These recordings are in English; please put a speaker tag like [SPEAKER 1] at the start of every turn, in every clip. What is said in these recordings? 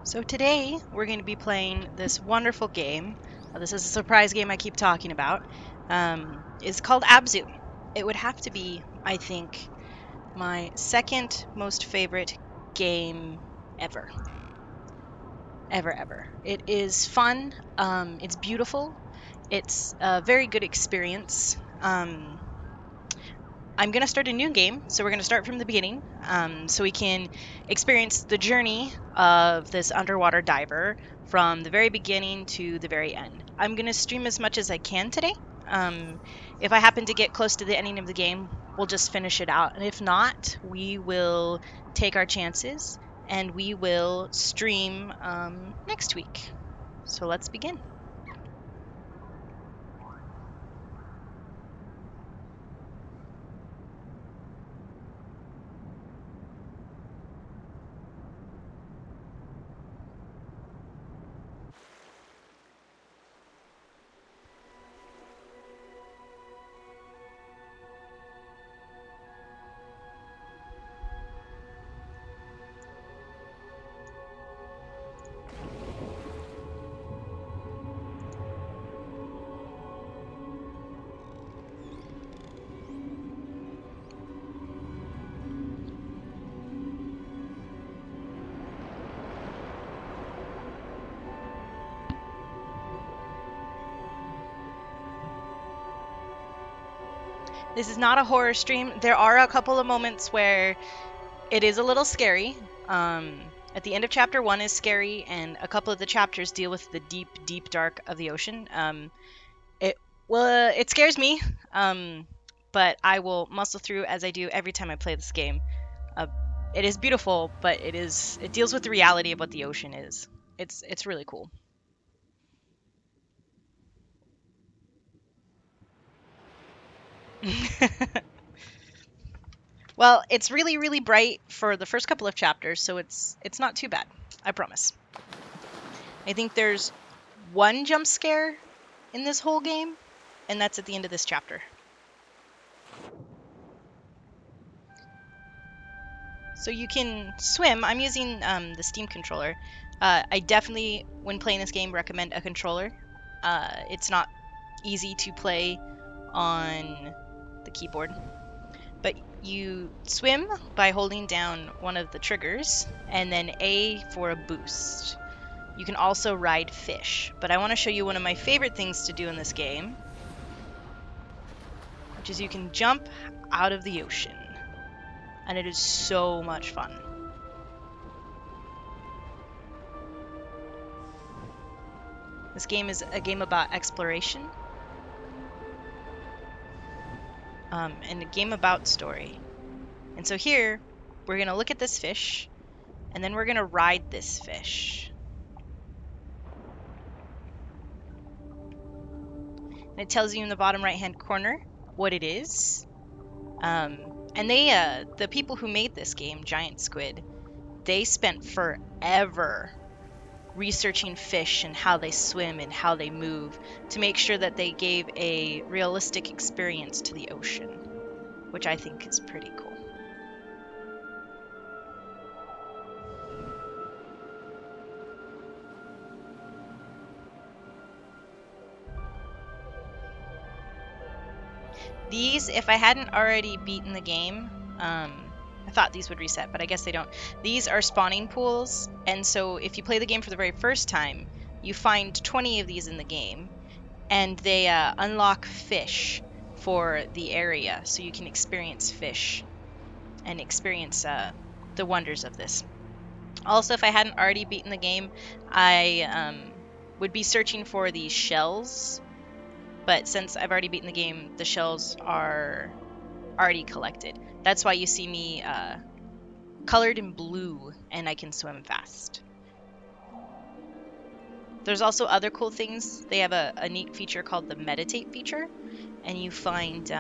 [SPEAKER 1] So today we're going to be playing this wonderful game. This is a surprise game I keep talking about. It's called Abzû. It would have to be, I think, my second most favorite game ever. Ever. It is fun. It's beautiful. It's a very good experience. I'm going to start a new game, so we're going to start from the beginning, so we can experience the journey of this underwater diver from the very beginning to the very end. I'm going to stream as much as I can today. If I happen to get close to the ending of the game, we'll just finish it out. And if not, we will take our chances and we will stream next week. So let's begin. This is not a horror stream. There are a couple of moments where it is a little scary. At the end of chapter 1 is scary, and a couple of the chapters deal with the deep dark of the ocean. It scares me, but I will muscle through as I do every time I play this game. It is beautiful, but it deals with the reality of what the ocean is. It's really cool. Well, it's really bright for the first couple of chapters, so it's not too bad. I promise. I think there's one jump scare in this whole game, and that's at the end of this chapter. So you can swim. I'm using the Steam controller. I definitely, when playing this game, recommend a controller. It's not easy to play on the keyboard. But you swim by holding down one of the triggers, and then A for a boost. You can also ride fish, but I want to show you one of my favorite things to do in this game, which is you can jump out of the ocean, and it is so much fun. This game is a game about exploration, and a game about story. And so here, we're going to look at this fish, and then we're going to ride this fish. And it tells you in the bottom right-hand corner what it is. And the people who made this game, Giant Squid, they spent forever researching fish and how they swim and how they move to make sure that they gave a realistic experience to the ocean, which I think is pretty cool. These, if I hadn't already beaten the game, I thought these would reset, but I guess they don't. These are spawning pools, and so if you play the game for the very first time, you find 20 of these in the game, and they unlock fish for the area, so you can experience fish and experience the wonders of this. Also, if I hadn't already beaten the game, I would be searching for these shells, but since I've already beaten the game, the shells are already collected. That's why you see me colored in blue, and I can swim fast. There's also other cool things. They have a neat feature called the meditate feature, and you find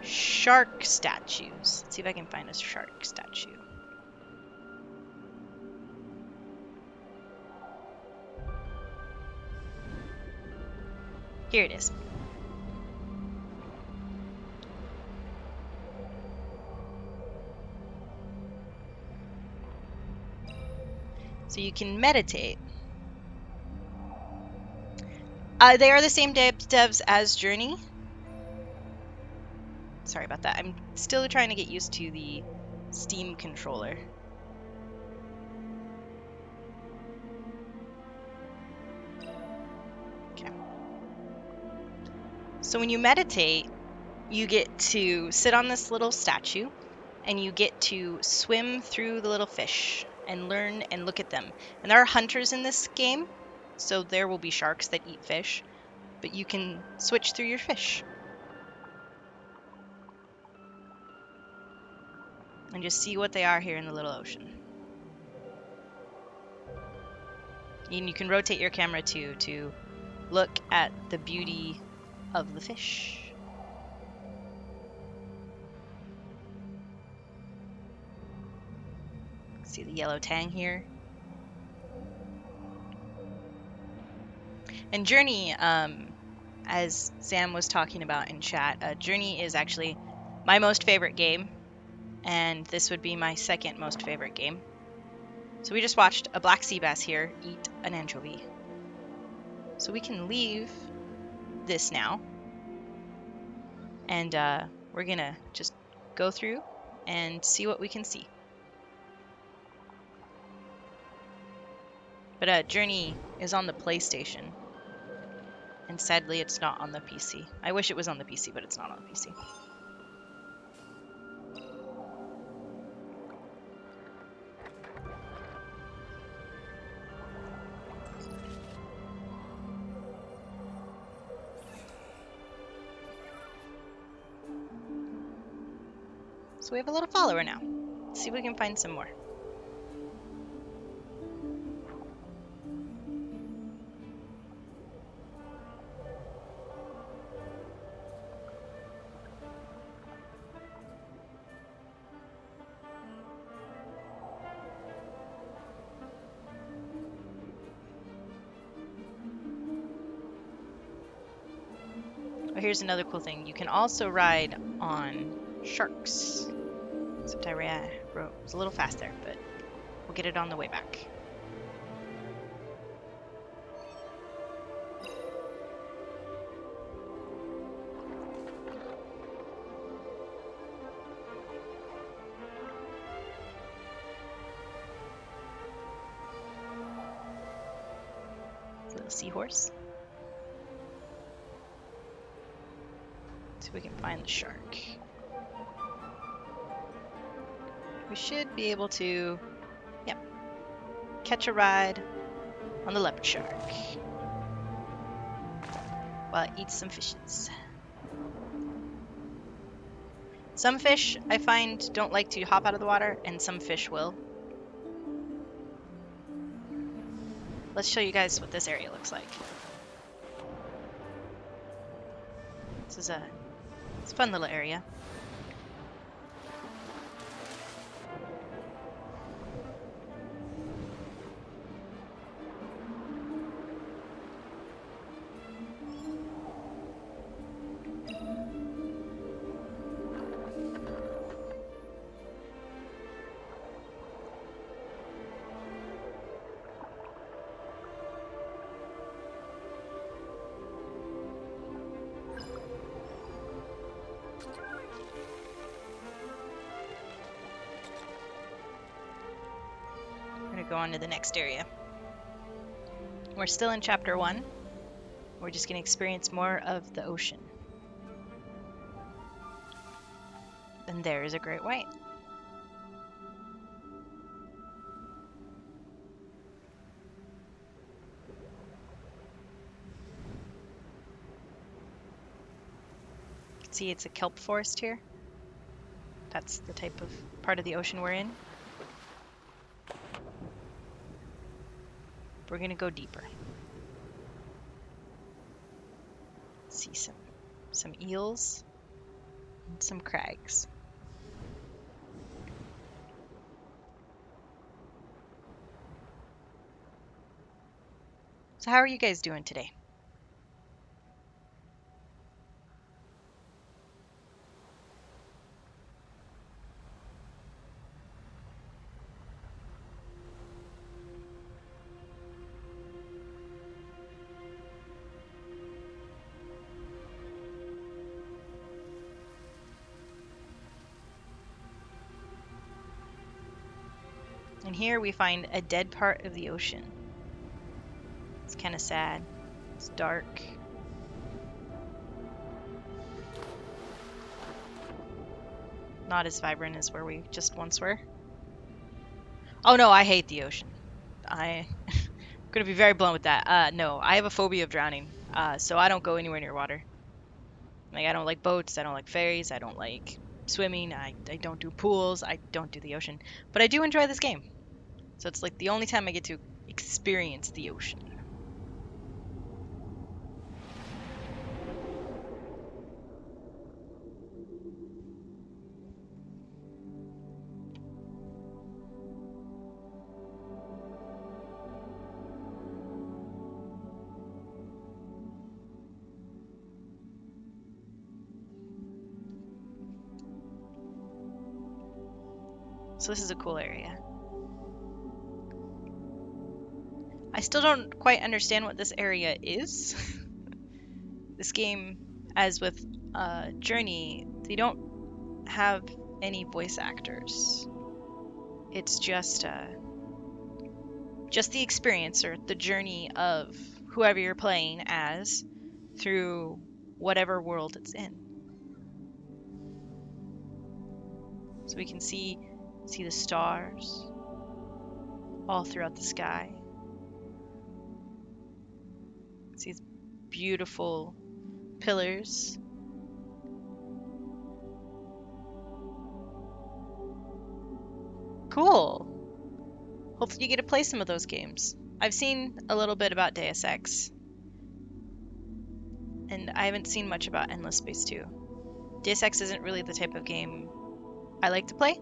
[SPEAKER 1] shark statues. Let's see if I can find a shark statue. Here it is. So you can meditate. They are the same devs as Journey. Sorry about that. I'm still trying to get used to the Steam controller. Okay. So when you meditate, you get to sit on this little statue and you get to swim through the little fish and learn and look at them. And there are hunters in this game, so there will be sharks that eat fish, but you can switch through your fish and just see what they are here in the little ocean. And you can rotate your camera too to look at the beauty of the fish. See the yellow tang here. And Journey, as Sam was talking about in chat, Journey is actually my most favorite game, and this would be my second most favorite game. So we just watched a black sea bass here eat an anchovy. So we can leave this now, and we're gonna just go through and see what we can see. But Journey is on the PlayStation, and sadly it's not on the PC. I wish it was on the PC, but it's not on the PC. So we have a little follower now. Let's see if we can find some more. Oh, here's another cool thing. You can also ride on sharks. Except I was a little fast there, but we'll get it on the way back. Little seahorse. See if we can find the shark. We should be able to, yep, catch a ride on the leopard shark while it eats some fishes. Some fish I find don't like to hop out of the water, and some fish will. Let's show you guys what this area looks like. It's a fun little area. Go on to the next area. We're still in chapter 1. We're just going to experience more of the ocean. And there is a great white. You can see it's a kelp forest here. That's the type of part of the ocean we're in. We're going to go deeper. See some eels and some crags. So how are you guys doing today? And here we find a dead part of the ocean. It's kind of sad. It's dark. Not as vibrant as where we just once were. Oh no, I hate the ocean. I'm gonna be very blunt with that. No, I have a phobia of drowning. So I don't go anywhere near water. Like, I don't like boats, I don't like ferries, I don't like swimming, I don't do pools, I don't do the ocean. But I do enjoy this game. So it's like the only time I get to experience the ocean. So this is a cool area. I still don't quite understand what this area is. This game, as with Journey, they don't have any voice actors. It's just the experience or the journey of whoever you're playing as through whatever world it's in. So we can see the stars all throughout the sky. See these beautiful pillars. Cool. Hopefully you get to play some of those games. I've seen a little bit about Deus Ex, and I haven't seen much about Endless Space 2. Deus Ex isn't really the type of game I like to play,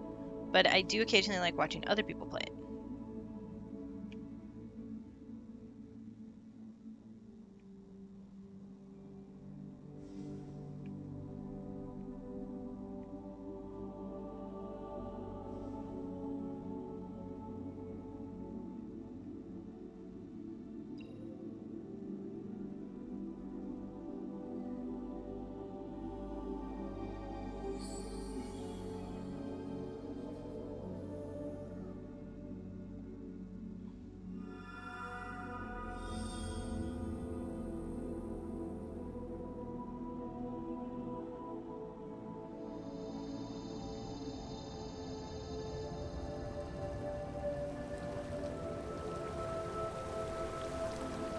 [SPEAKER 1] but I do occasionally like watching other people play it.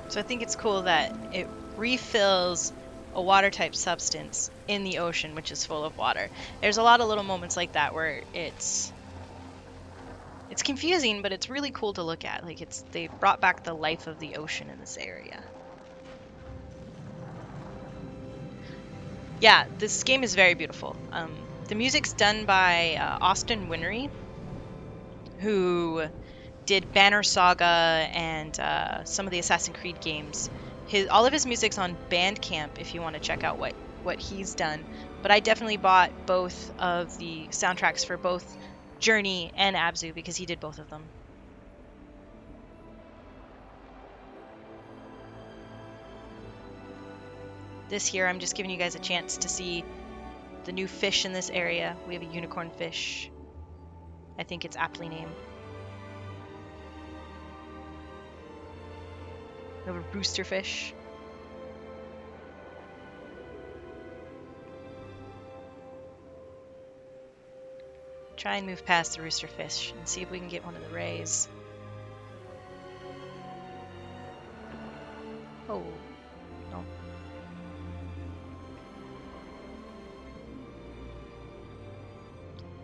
[SPEAKER 1] So I think it's cool that it refills a water type substance in the ocean, which is full of water. There's a lot of little moments like that where it's confusing, but it's really cool to look at. Like, they brought back the life of the ocean in this area. Yeah, this game is very beautiful. The music's done by Austin Winry, who did Banner Saga and some of the Assassin's Creed games. All of his music's on Bandcamp if you want to check out what he's done. But I definitely bought both of the soundtracks for both Journey and Abzû because he did both of them. This here, I'm just giving you guys a chance to see the new fish in this area. We have a unicorn fish. I think it's aptly named. We have a rooster fish. Try and move past the rooster fish and see if we can get one of the rays. Oh, no.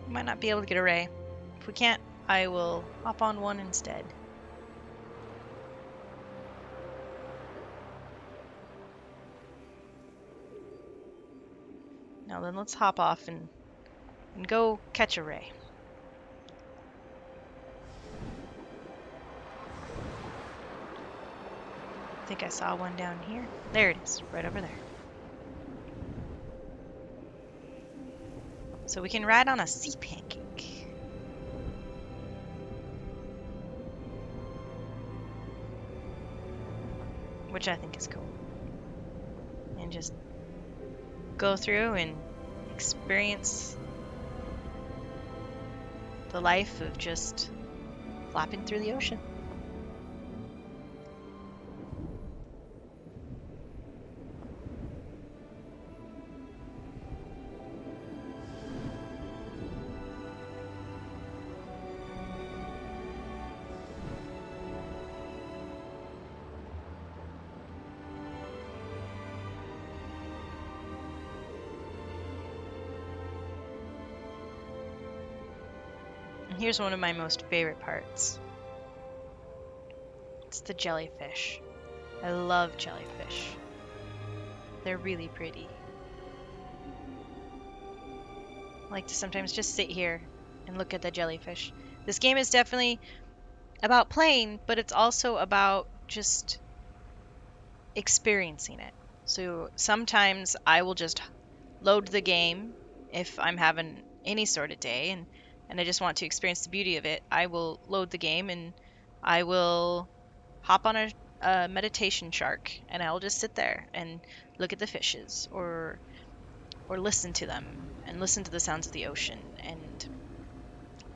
[SPEAKER 1] We might not be able to get a ray. If we can't, I will hop on one instead. Now then, let's hop off and go catch a ray. I think I saw one down here. There it is, right over there. So we can ride on a sea pancake. Which I think is cool. And just go through and experience the life of just flapping through the ocean. And here's one of my most favorite parts. It's the jellyfish. I love jellyfish. They're really pretty. I like to sometimes just sit here and look at the jellyfish. This game is definitely about playing, but it's also about just experiencing it. So sometimes I will just load the game if I'm having any sort of day and I just want to experience the beauty of it. I will load the game and I will hop on a meditation shark and I'll just sit there and look at the fishes or listen to them and listen to the sounds of the ocean and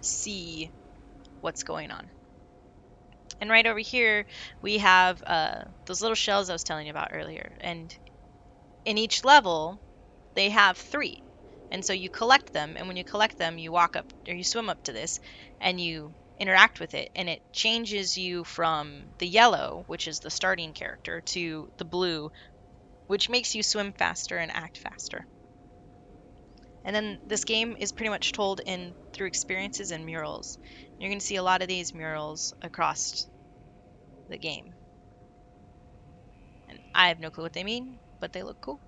[SPEAKER 1] see what's going on. And right over here, we have those little shells I was telling you about earlier. And in each level, they have 3. And so you collect them. And when you collect them, you walk up or you swim up to this and you interact with it. And it changes you from the yellow, which is the starting character, to the blue, which makes you swim faster and act faster. And then this game is pretty much told in through experiences and murals. You're going to see a lot of these murals across the game. And I have no clue what they mean, but they look cool.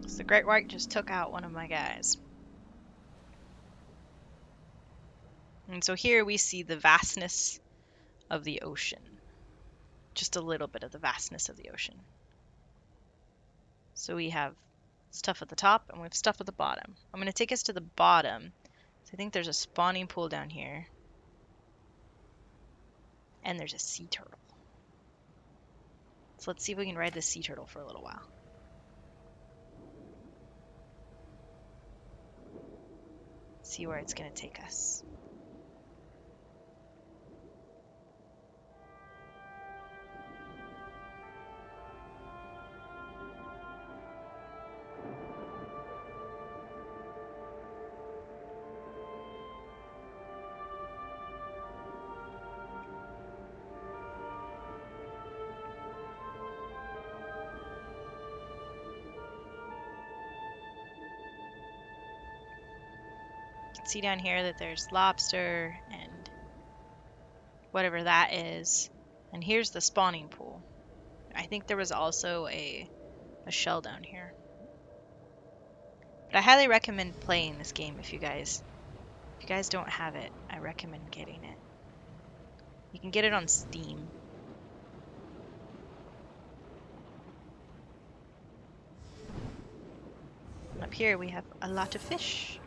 [SPEAKER 1] So the great white just took out one of my guys. And so here we see the vastness of the ocean. Just a little bit of the vastness of the ocean. So we have stuff at the top and we have stuff at the bottom. I'm going to take us to the bottom. So I think there's a spawning pool down here. And there's a sea turtle. So let's see if we can ride this sea turtle for a little while. See where it's going to take us. See down here that there's lobster and whatever that is. And here's the spawning pool. I think there was also a shell down here. But I highly recommend playing this game if you guys don't have it. I recommend getting it. You can get it on Steam. Up here we have a lot of fish.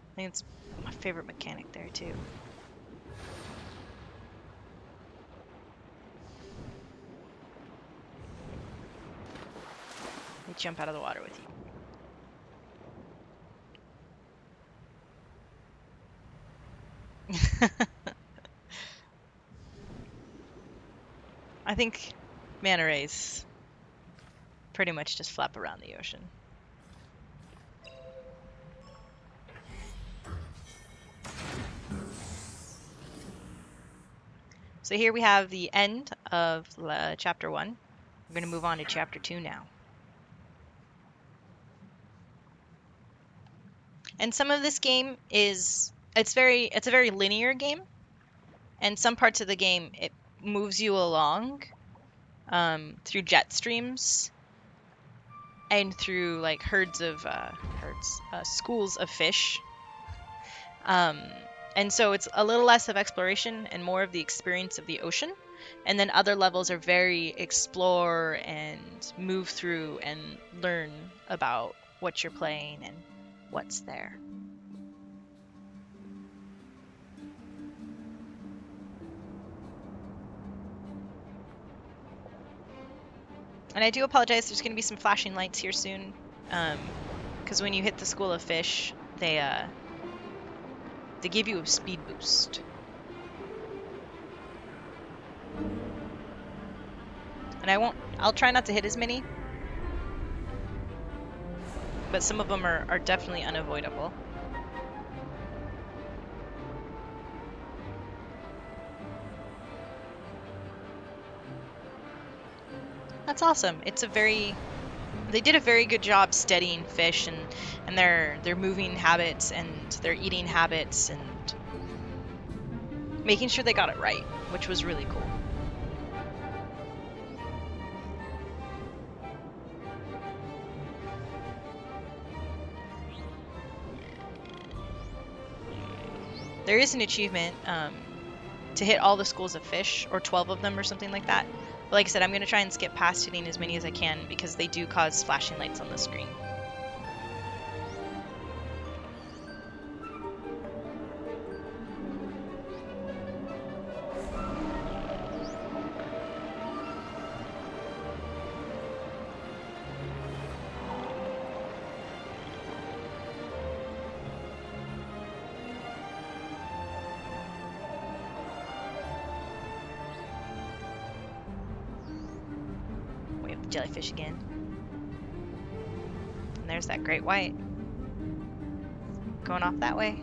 [SPEAKER 1] I think it's my favorite mechanic there too. They jump out of the water with you. I think manta rays pretty much just flap around the ocean. So here we have the end of chapter 1. We're going to move on to chapter 2 now. And some of this game is it's a very linear game, and some parts of the game it moves you along through jet streams, and through like schools of fish. Um, and so it's a little less of exploration and more of the experience of the ocean. And then other levels are very explore and move through and learn about what you're playing and what's there. And I do apologize, there's going to be some flashing lights here soon. Because when you hit the school of fish, they give you a speed boost. And I'll try not to hit as many, but some of them are definitely unavoidable. That's awesome. They did a very good job studying fish and their moving habits and their eating habits and making sure they got it right, which was really cool. There is an achievement to hit all the schools of fish, or 12 of them or something like that. But like I said, I'm going to try and skip past hitting as many as I can because they do cause flashing lights on the screen. We have the jellyfish again. And there's that great white. Going off that way.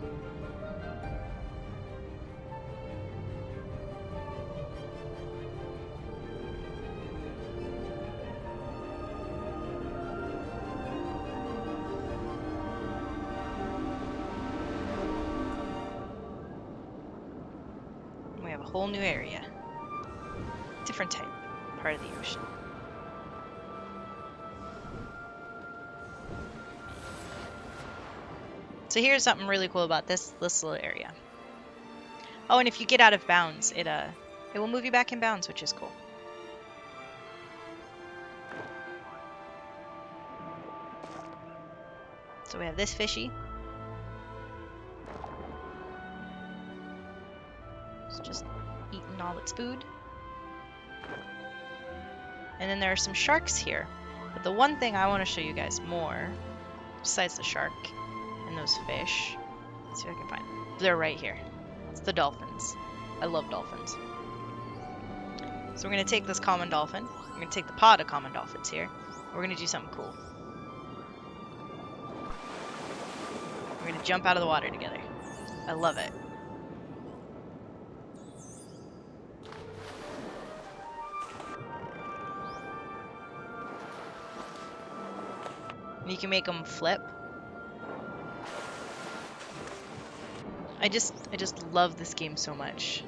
[SPEAKER 1] We have a whole new area. Different type, part of the ocean. So here's something really cool about this little area. Oh, and if you get out of bounds, it will move you back in bounds, which is cool. So we have this fishy. It's just eating all its food. And then there are some sharks here. But the one thing I want to show you guys more, besides the shark and those fish, let's see if I can find them. They're right here. It's the dolphins. I love dolphins. So we're going to take this common dolphin. We're going to take the pod of common dolphins here. We're going to do something cool. We're going to jump out of the water together. I love it. And you can make them flip. I just love this game so much.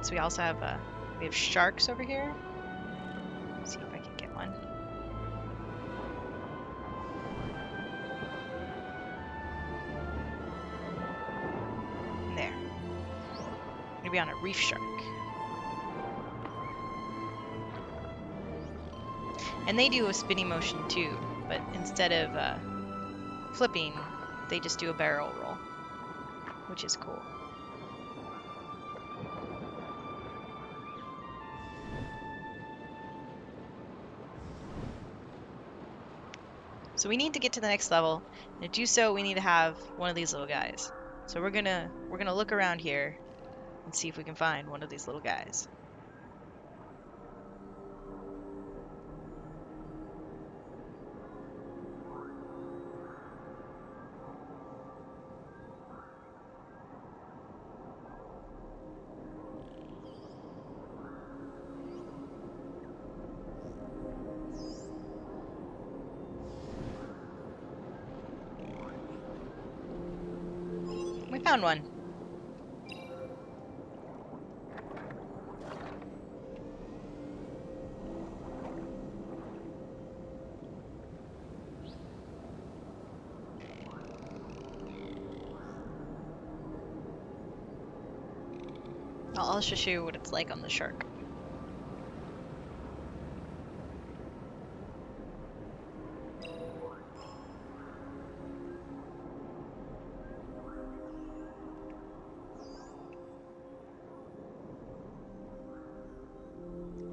[SPEAKER 1] So we also have we have sharks over here. Let's see if I can get one. There. I'm gonna be on a reef shark. And they do a spinning motion too, but instead of flipping, they just do a barrel roll, which is cool. So we need to get to the next level, and to do so we need to have one of these little guys. So we're gonna look around here and see if we can find one of these little guys. Found one. I'll just show you what it's like on the shark.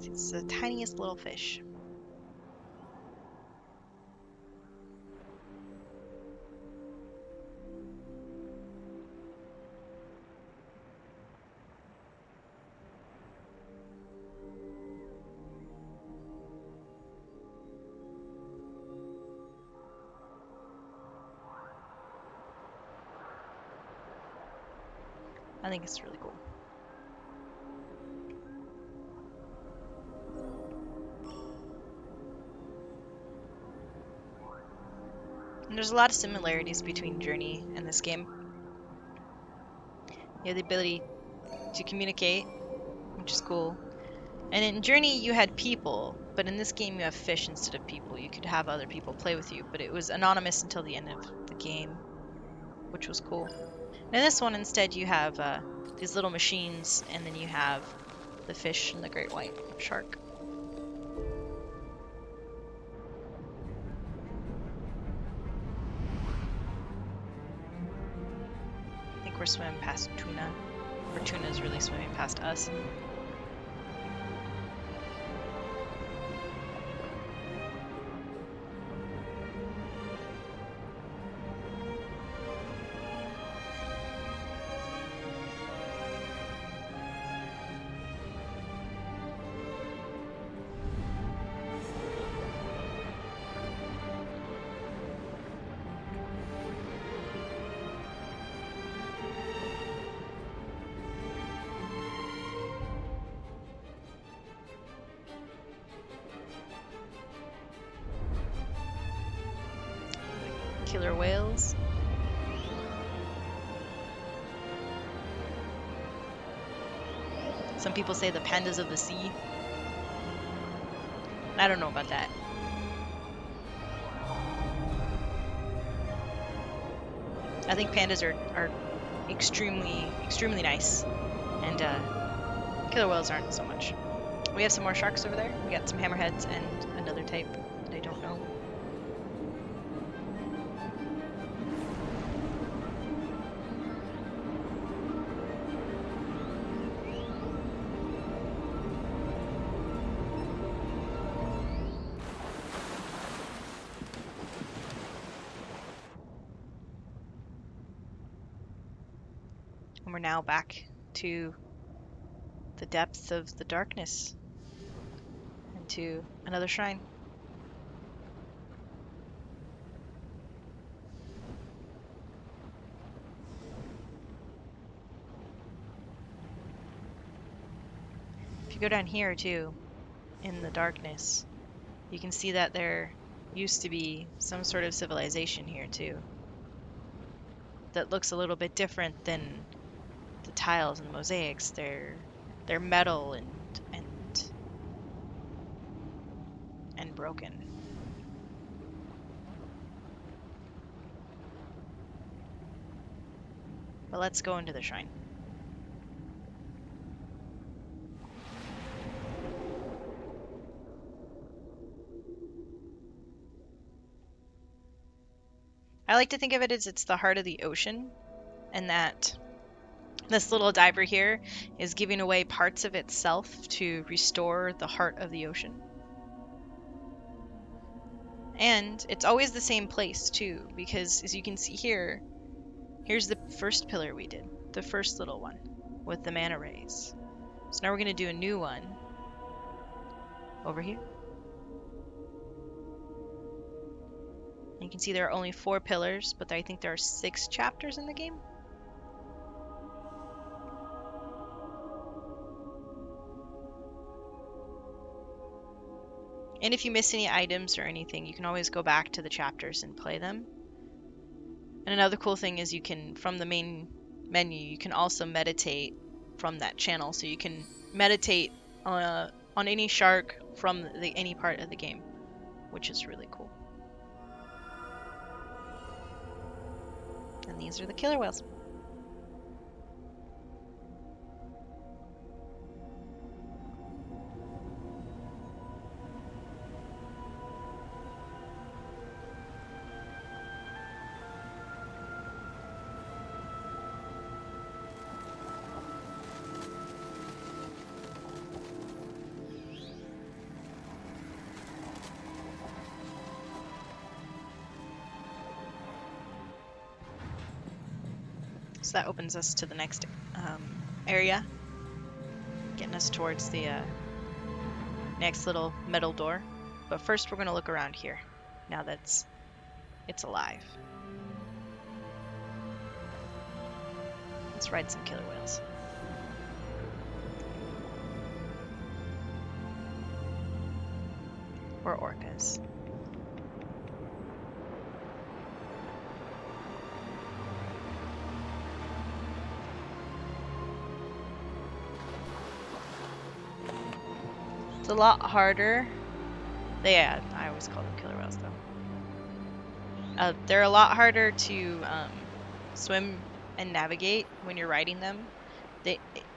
[SPEAKER 1] It's the tiniest little fish. I think it's really cool. And there's a lot of similarities between Journey and this game. You have the ability to communicate, which is cool. And in Journey, you had people, but in this game, you have fish instead of people. You could have other people play with you, but it was anonymous until the end of the game, which was cool. And in this one, instead, you have these little machines, and then you have the fish and the great white shark. I think we're swimming past tuna, or tuna's really swimming past us. Killer whales. Some people say the pandas of the sea. I don't know about that. I think pandas are extremely nice, and killer whales aren't so much. We have some more sharks over there. We got some hammerheads and another type that I don't know. And we're now back to the depths of the darkness and to another shrine. If you go down here too, in the darkness, you can see that there used to be some sort of civilization here too that looks a little bit different than the tiles and the mosaics. They're metal and broken. But let's go into the shrine. I like to think of it as it's the heart of the ocean, and that this little diver here is giving away parts of itself to restore the heart of the ocean. And it's always the same place too, because as you can see here, here's the first pillar we did, the first little one with the mana rays. So now we're going to do a new one over here. You can see there are only 4 pillars, but I think there are 6 chapters in the game. And if you miss any items or anything, you can always go back to the chapters and play them. And another cool thing is you can, from the main menu, you can also meditate from that channel. So you can meditate on any shark from any part of the game, which is really cool. And these are the killer whales. So that opens us to the next area, getting us towards the next little metal door. But first we're going to look around here, now that it's alive. Let's ride some killer whales. Or orcas. It's a lot harder. Yeah, I always call them killer whales though. They're a lot harder to swim and navigate when you're riding them.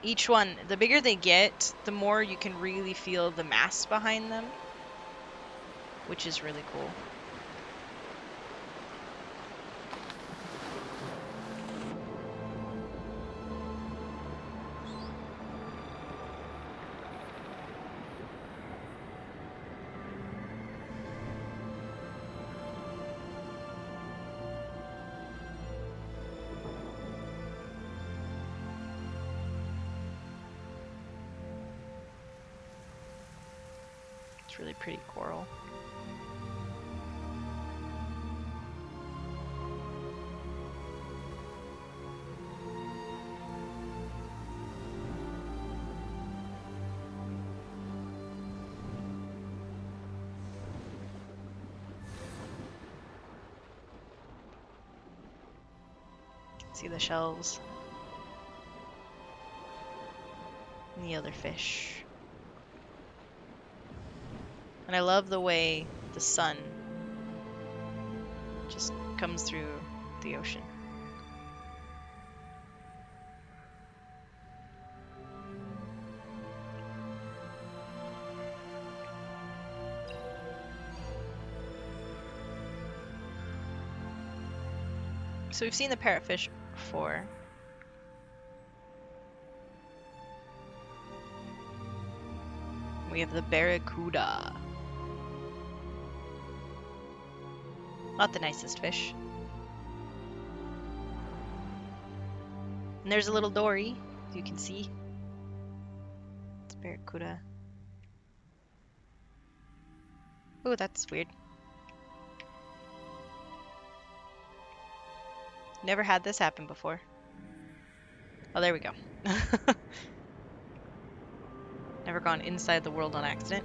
[SPEAKER 1] Each one, the bigger they get, the more you can really feel the mass behind them, which is really cool. It's really pretty coral. See the shells and the other fish. And I love the way the sun just comes through the ocean. So we've seen the parrotfish before. We have the barracuda. Not the nicest fish. And there's a little dory, as you can see. It's barracuda. Oh, that's weird. Never had this happen before. Oh, there we go. Never gone inside the world on accident.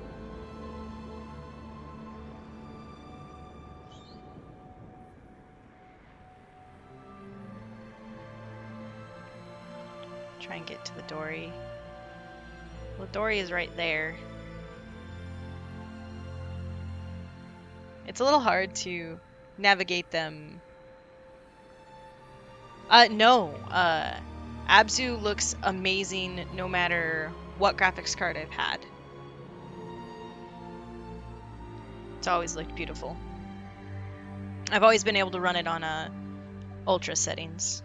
[SPEAKER 1] Try and get to the dory. Well, the dory is right there. It's a little hard to navigate them. No. Abzû looks amazing no matter what graphics card I've had. It's always looked beautiful. I've always been able to run it on ultra settings.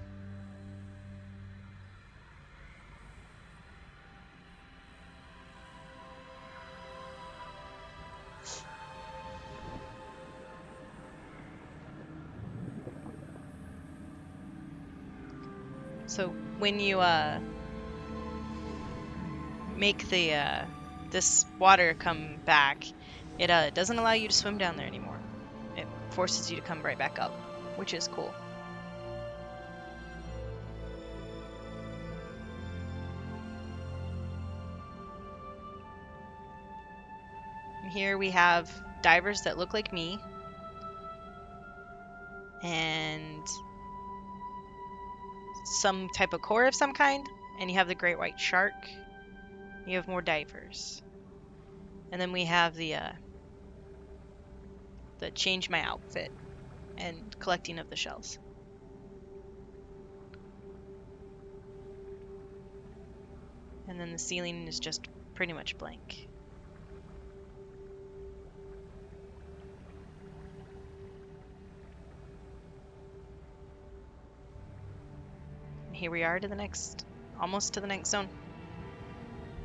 [SPEAKER 1] So when you make the this water come back, it doesn't allow you to swim down there anymore. It forces you to come right back up, which is cool. And here we have divers that look like me, and some type of core of some kind, and you have the great white shark. You have more divers. And then we have the change my outfit and collecting of the shells. And then the ceiling is just pretty much blank. And here we are to the next, almost to the next zone.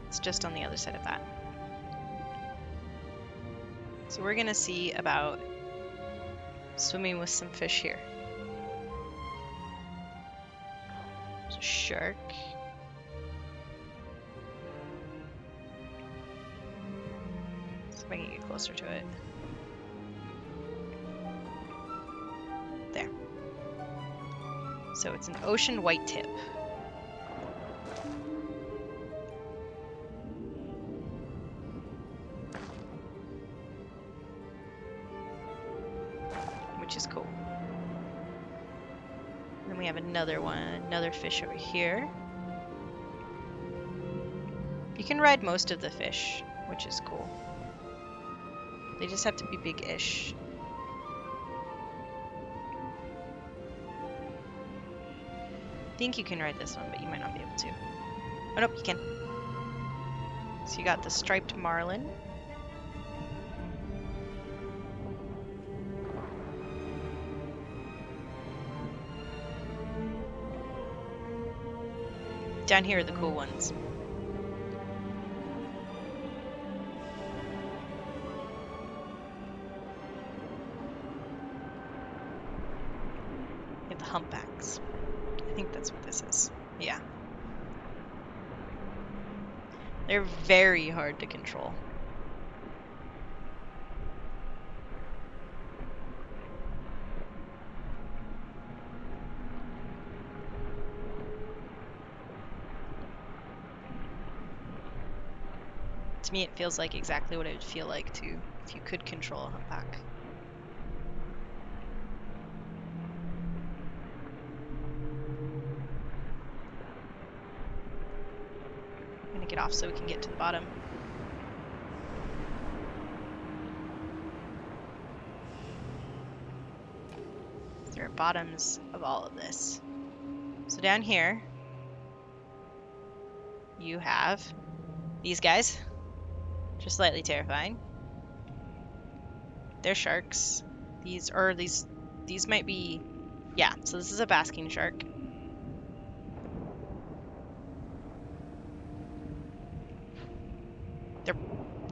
[SPEAKER 1] It's just on the other side of that. So we're gonna see about swimming with some fish here. There's a shark. See if I can get closer to it. There. So it's an ocean white tip. Which is cool. Then we have another one, another fish over here. You can ride most of the fish, which is cool. They just have to be big-ish. I think you can ride this one, but you might not be able to. Oh, nope, you can. So you got the striped marlin. Down here are the cool ones. You have the humpbacks. I think that's what this is. Yeah. They're very hard to control. To me, it feels like exactly what it would feel like to if you could control a humpback. I'm gonna get off so we can get to the bottom. There are bottoms of all of this. So down here, you have these guys, which are slightly terrifying. They're sharks. These might be, yeah, so this is a basking shark. They're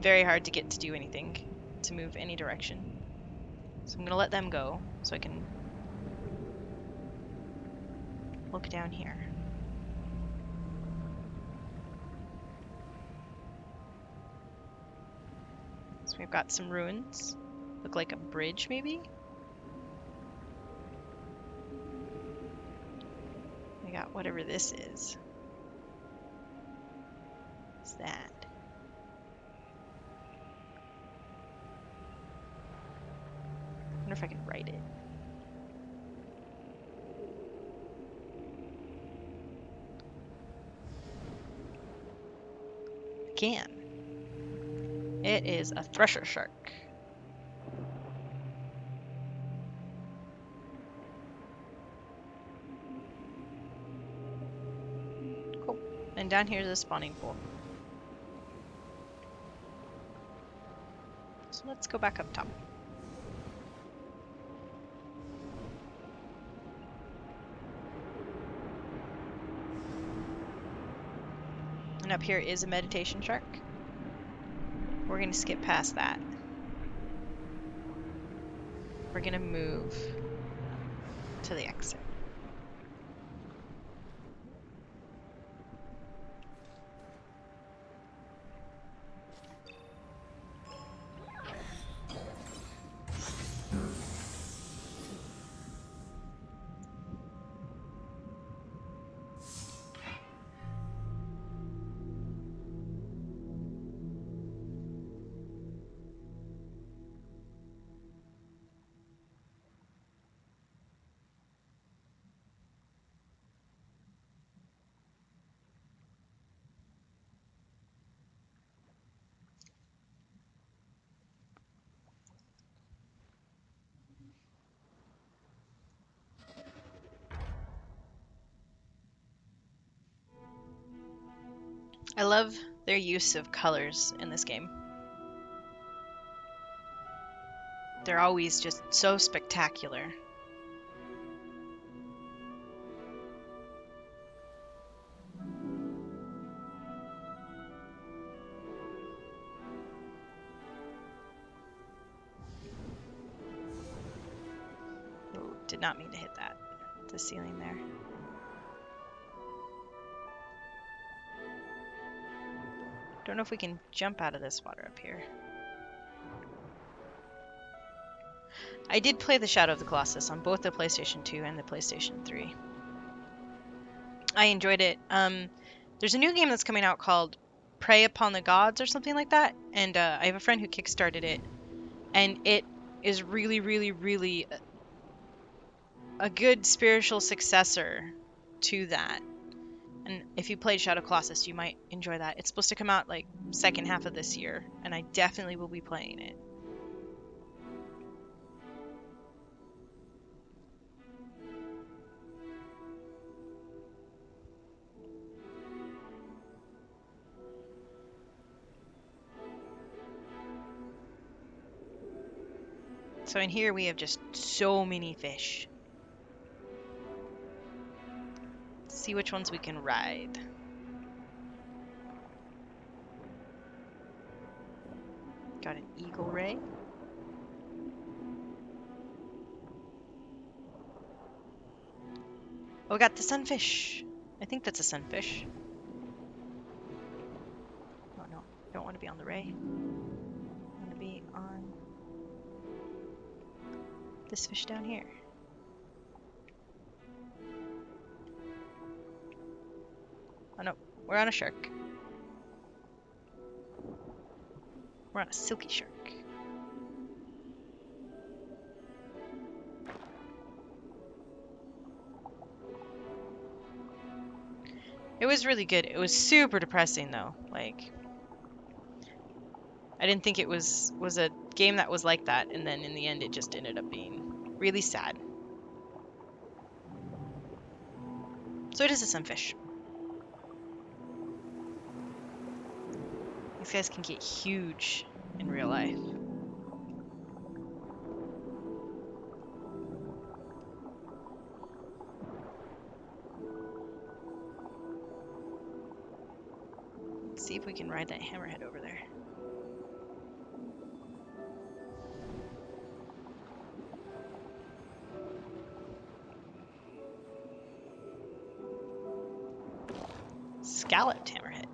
[SPEAKER 1] very hard to get to do anything, to move any direction. So I'm gonna let them go so I can look down here. So we've got some ruins. Look like a bridge, maybe? We got whatever this is. What's that? I wonder if I can write it. I can. It is a thresher shark. Cool. And down here is a spawning pool. So let's go back up top. And up here is a meditation shark. We're going to skip past that. We're going to move to the exit. I love their use of colors in this game. They're always just so spectacular. Oh, did not mean to hit that. The ceiling there. Don't know if we can jump out of this water up here. I did play the Shadow of the Colossus on both the PlayStation 2 and the PlayStation 3. I enjoyed it. There's a new game that's coming out called Prey Upon the Gods or something like that, and I have a friend who kickstarted it, and it is really, really, really a good spiritual successor to that. And if you played Shadow Colossus, you might enjoy that. It's supposed to come out like second half of this year, and I definitely will be playing it. So in here we have just so many fish. Let's see which ones we can ride. Got an eagle ray. Oh, we got the sunfish. I think that's a sunfish. Oh no, I don't want to be on the ray. I want to be on this fish down here. Oh no, we're on a shark. We're on a silky shark. It was really good. It was super depressing though. Like, I didn't think it was a game that was like that, and then in the end it just ended up being really sad. So it is a sunfish. These guys can get huge in real life. Let's see if we can ride that hammerhead over there. Scalloped hammerhead.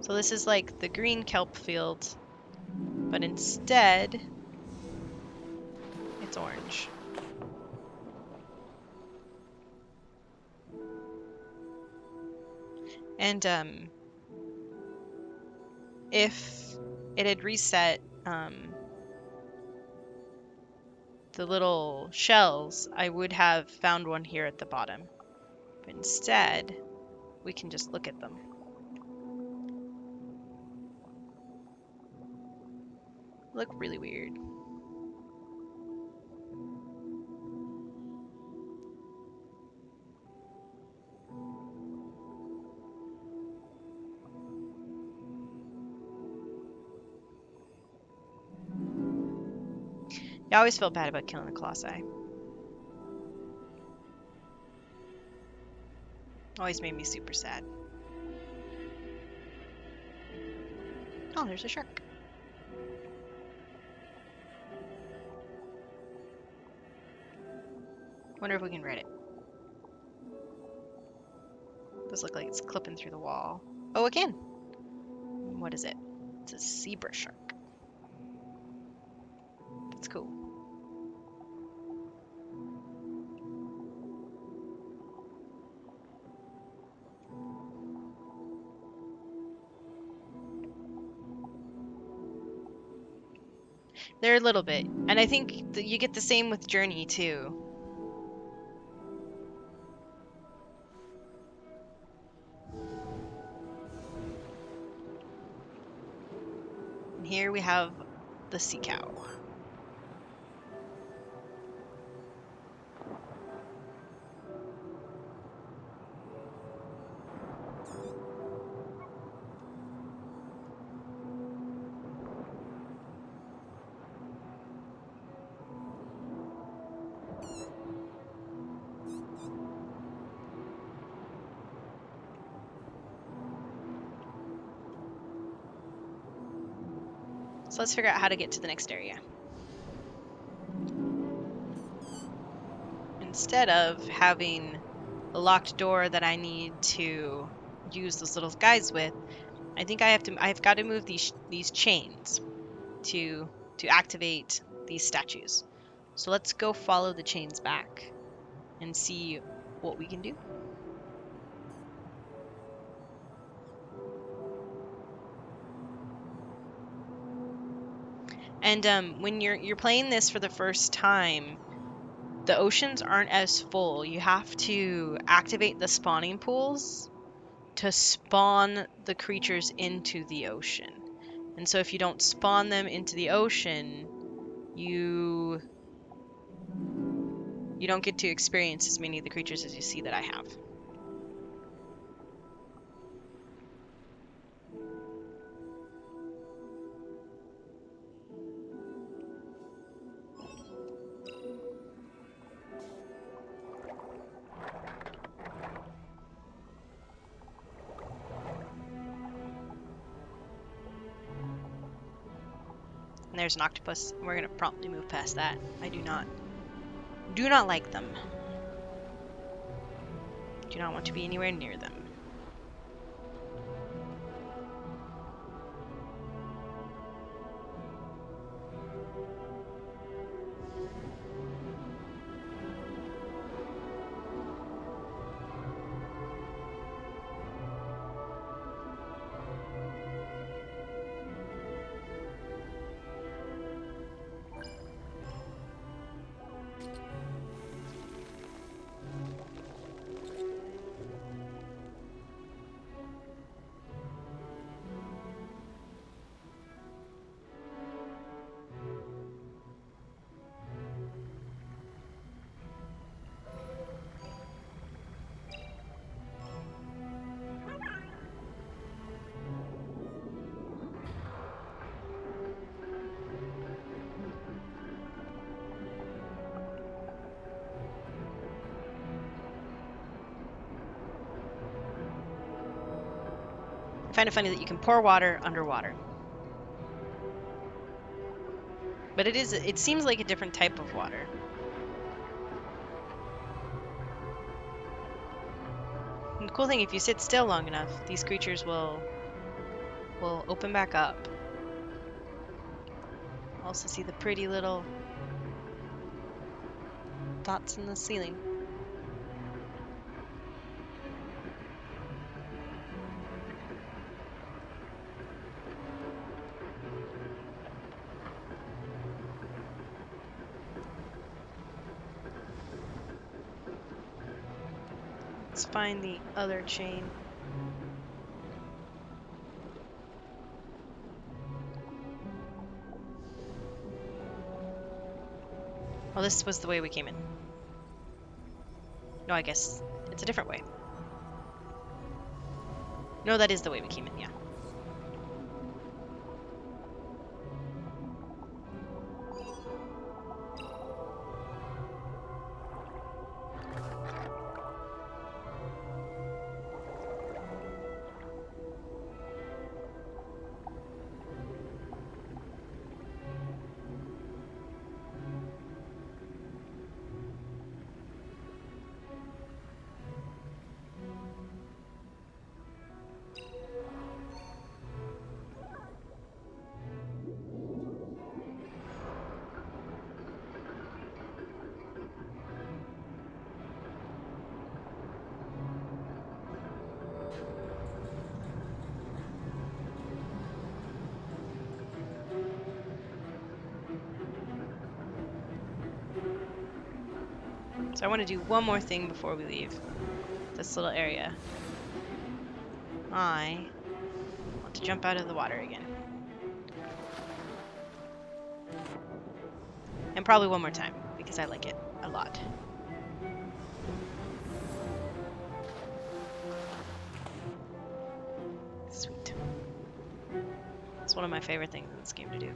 [SPEAKER 1] So this is like the green kelp field, but instead it's orange. And if it had reset the little shells, I would have found one here at the bottom. But instead, we can just look at them. Look really weird. I always felt bad about killing the colossi. Always made me super sad. Oh, there's a shark. Wonder if we can ride it. Does look like it's clipping through the wall. Oh, again. What is it? It's a zebra shark. That's cool. They're a little bit. And I think that you get the same with Journey, too. And here we have the sea cow. So let's figure out how to get to the next area. Instead of having a locked door that I need to use those little guys with, I think I've got to move these chains to activate these statues. So let's go follow the chains back and see what we can do. And when you're playing this for the first time, the oceans aren't as full. You have to activate the spawning pools to spawn the creatures into the ocean. And so if you don't spawn them into the ocean, you don't get to experience as many of the creatures as you see that I have. And there's an octopus. We're gonna promptly move past that. I do not like them. Do not want to be anywhere near them. I find it funny that you can pour water underwater. But it seems like a different type of water. And the cool thing, if you sit still long enough, these creatures will open back up. Also see the pretty little dots in the ceiling. Let's find the other chain. Oh, this was the way we came in. No, I guess it's a different way. No, that is the way we came in, yeah. So I want to do one more thing before we leave this little area. I want to jump out of the water again. And probably one more time, because I like it a lot. Sweet. It's one of my favorite things in this game to do.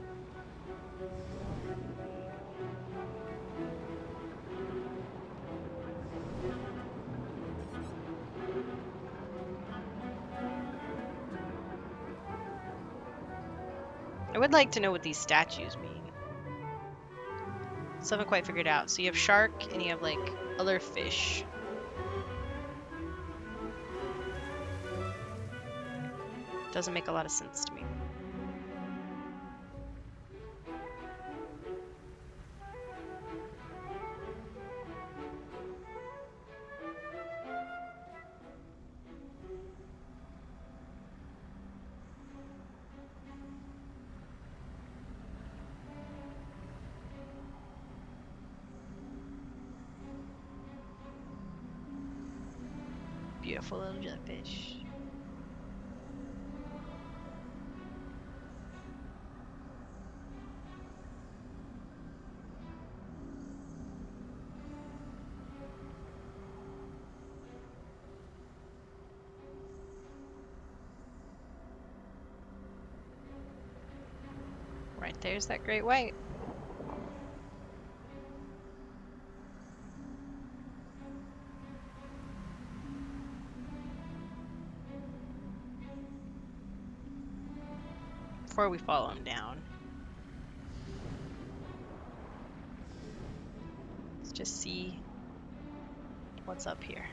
[SPEAKER 1] I would like to know what these statues mean. Still haven't quite figured out. So you have shark and you have like other fish. Doesn't make a lot of sense to me. Beautiful little jellyfish. Right there's that great white. Before we follow him down, let's just see what's up here.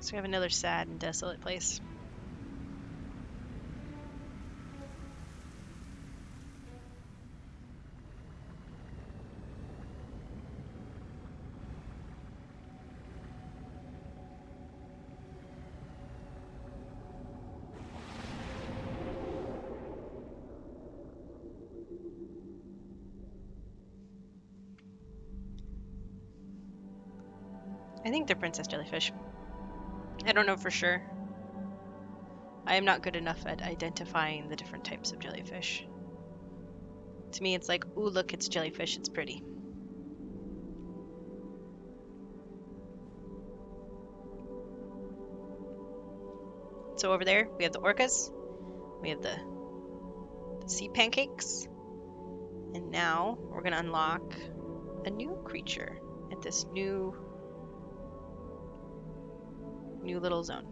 [SPEAKER 1] So we have another sad and desolate place. I think they're princess jellyfish. I don't know for sure. I am not good enough at identifying the different types of jellyfish. To me, it's like, ooh, look, it's jellyfish, it's pretty. So over there, we have the orcas, we have the sea pancakes, and now we're gonna unlock a new creature at this new little zone.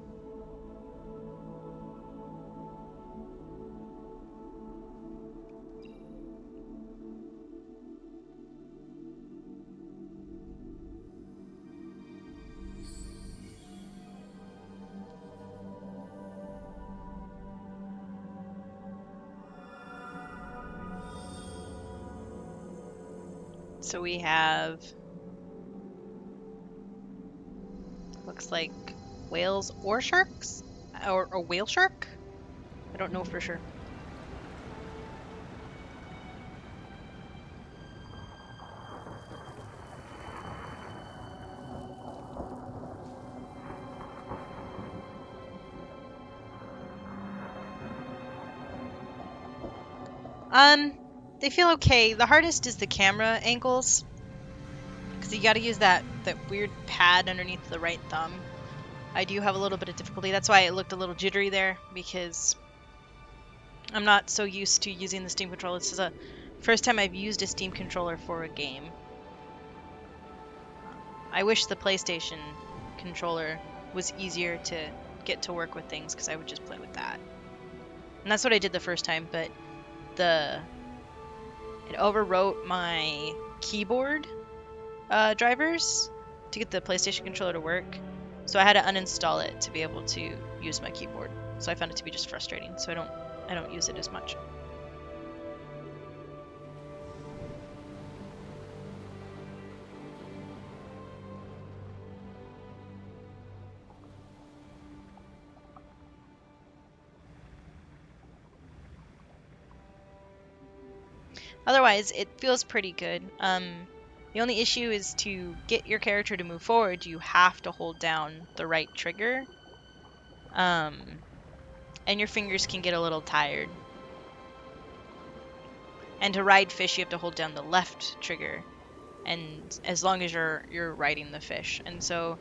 [SPEAKER 1] So we have, looks like whales or sharks? Or a whale shark? I don't know for sure. They feel okay. The hardest is the camera angles, because you got to use that weird pad underneath the right thumb. I do have a little bit of difficulty. That's why it looked a little jittery there, because I'm not so used to using the Steam controller. This is the first time I've used a Steam controller for a game. I wish the PlayStation controller was easier to get to work with things because I would just play with that. And that's what I did the first time, but it overwrote my keyboard drivers to get the PlayStation controller to work. So I had to uninstall it to be able to use my keyboard. So I found it to be just frustrating. So I don't use it as much. Otherwise, it feels pretty good. The only issue is to get your character to move forward, you have to hold down the right trigger. And your fingers can get a little tired. And to ride fish, you have to hold down the left trigger, and as long as you're riding the fish, and so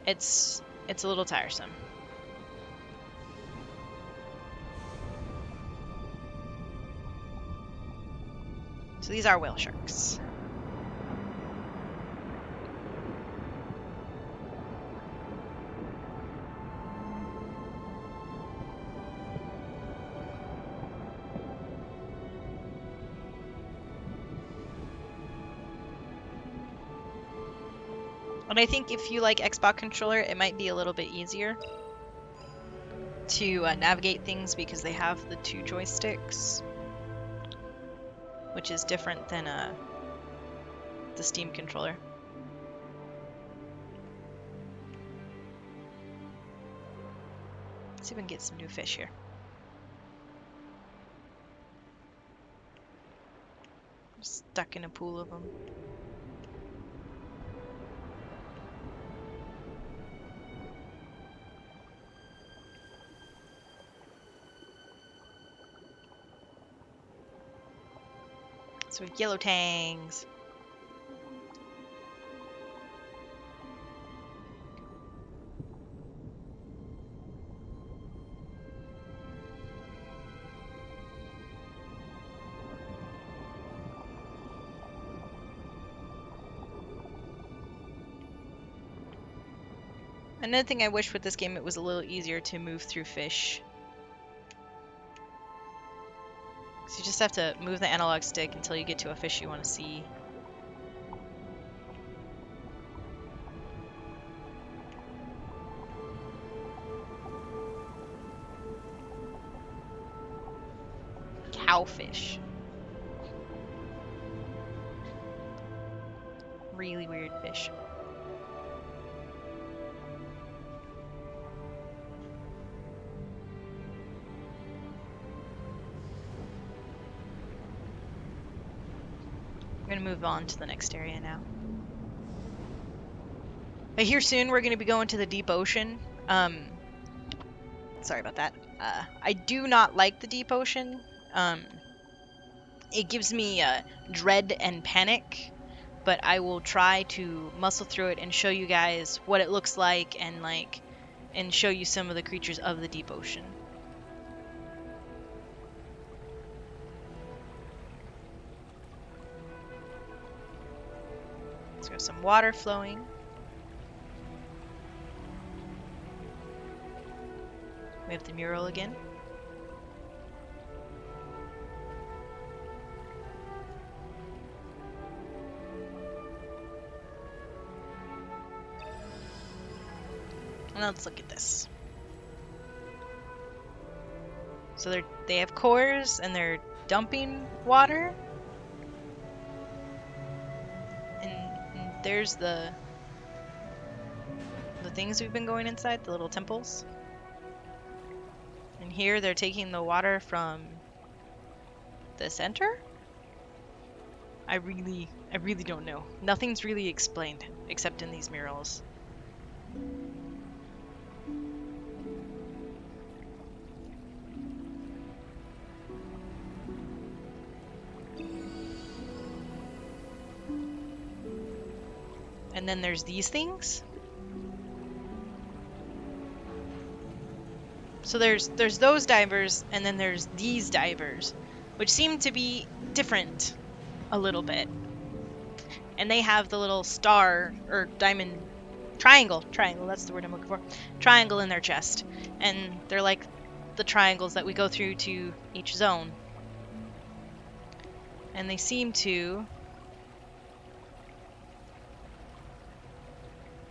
[SPEAKER 1] it's a little tiresome. So these are whale sharks. And I think if you like Xbox controller, it might be a little bit easier to navigate things because they have the 2 joysticks, which is different than the Steam controller. Let's see if we can get some new fish here. I'm stuck in a pool of them. So yellow tangs. Another thing I wish with this game, it was a little easier to move through fish. So you just have to move the analog stick until you get to a fish you want to see. Cowfish. Really weird fish. I'm gonna move on to the next area now. But here soon we're gonna be going to the deep ocean. Sorry about that. I do not like the deep ocean. It gives me dread and panic, but I will try to muscle through it and show you guys what it looks like and show you some of the creatures of the deep ocean. So we have some water flowing. We have the mural again. And let's look at this. So they have cores and they're dumping water. And there's the things we've been going inside, the little temples. And here they're taking the water from the center? I really don't know. Nothing's really explained except in these murals. And then there's these things. So there's those divers, and then there's these divers, which seem to be different a little bit. And they have the little star or diamond triangle, that's the word I'm looking for. Triangle in their chest. And they're like the triangles that we go through to each zone. And they seem to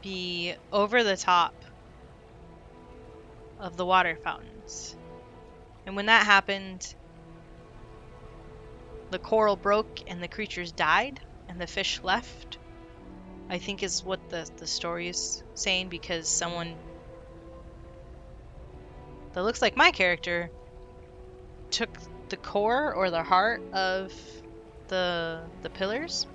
[SPEAKER 1] be over the top of the water fountains. And when that happened, the coral broke and the creatures died and the fish left, I think is what the story is saying, because someone that looks like my character took the core or the heart of the pillars.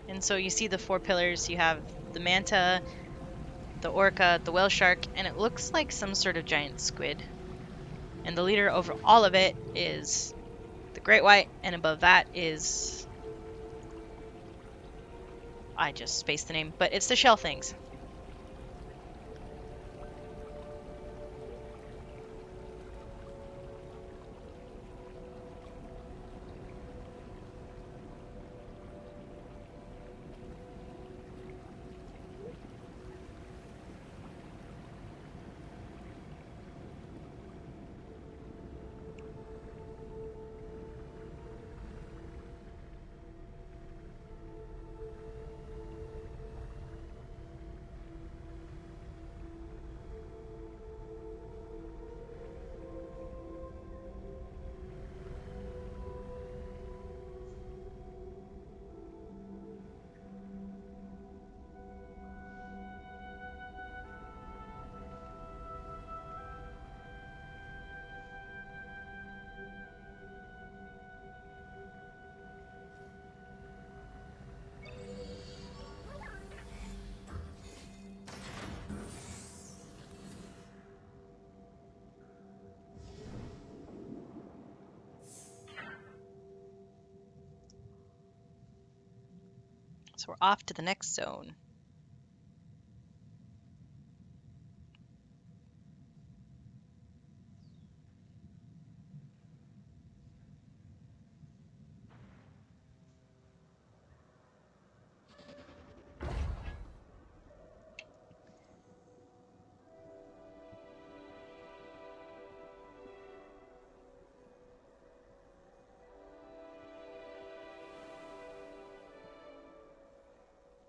[SPEAKER 1] And so you see the 4 pillars. You have the manta, the orca, the whale shark, and it looks like some sort of giant squid. And the leader over all of it is the great white, and above that is... I just spaced the name, but it's the shell things. So we're off to the next zone.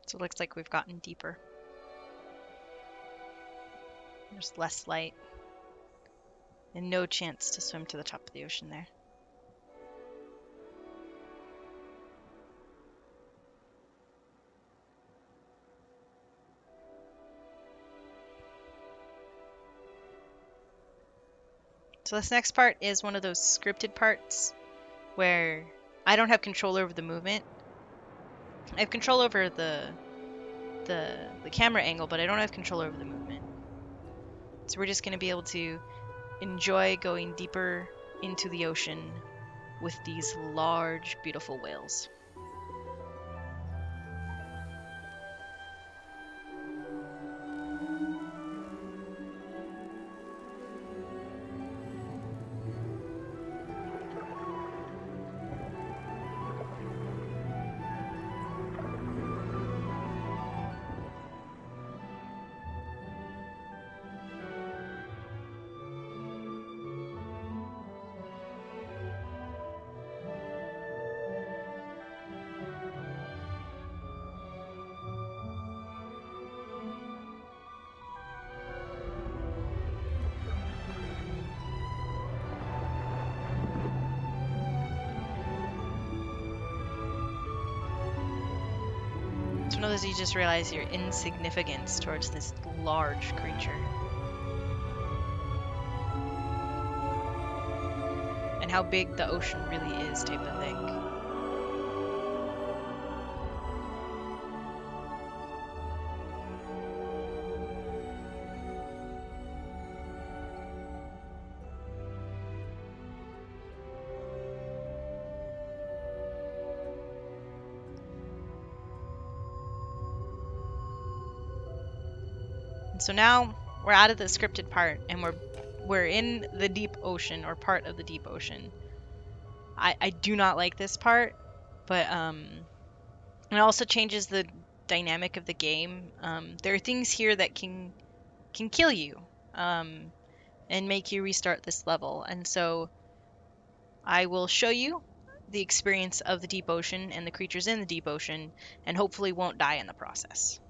[SPEAKER 1] So it looks like we've gotten deeper. There's less light. And no chance to swim to the top of the ocean there. So this next part is one of those scripted parts where I don't have control over the movement. I have control over the camera angle, but I don't have control over the movement. So we're just going to be able to enjoy going deeper into the ocean with these large, beautiful whales. It's one of those you just realize your insignificance towards this large creature. And how big the ocean really is type of thing. And so now we're out of the scripted part, and we're in the deep ocean, or part of the deep ocean. I do not like this part, but it also changes the dynamic of the game. There are things here that can kill you, and make you restart this level. And so I will show you the experience of the deep ocean and the creatures in the deep ocean, and hopefully won't die in the process.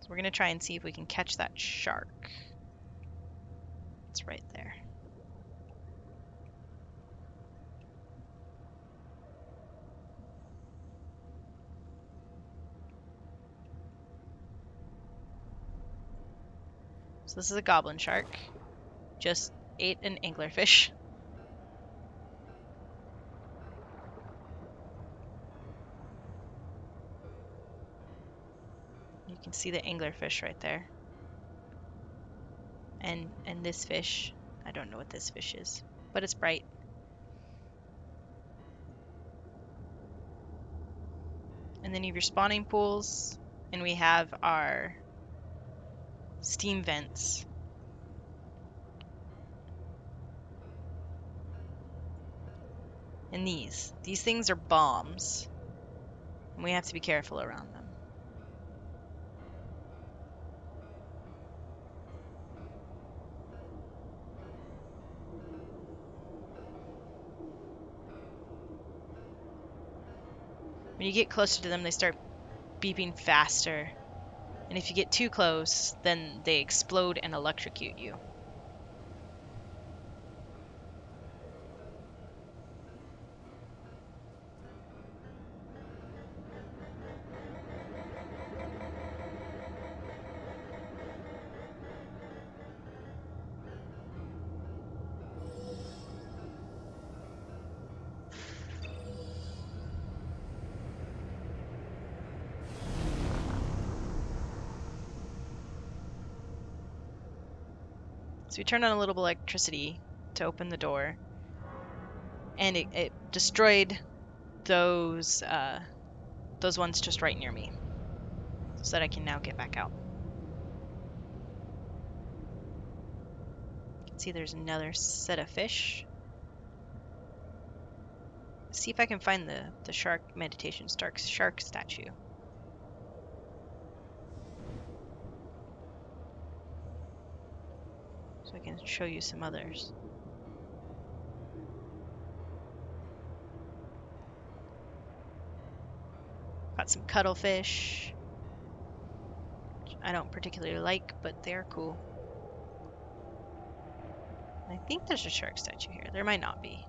[SPEAKER 1] So we're going to try and see if we can catch that shark. It's right there. So this is a goblin shark. Just ate an anglerfish. You can see the anglerfish right there. And this fish, I don't know what this fish is, but it's bright. And then you have your spawning pools, and we have our steam vents. And these things are bombs, and we have to be careful around them. When you get closer to them, they start beeping faster. And if you get too close, then they explode and electrocute you. So we turned on a little bit of electricity to open the door, and it destroyed those ones just right near me, so that I can now get back out. You can see there's another set of fish. See if I can find the shark meditation shark statue. So I can show you some others. Got some cuttlefish, which I don't particularly like, but they're cool. I think there's a shark statue here. There might not be.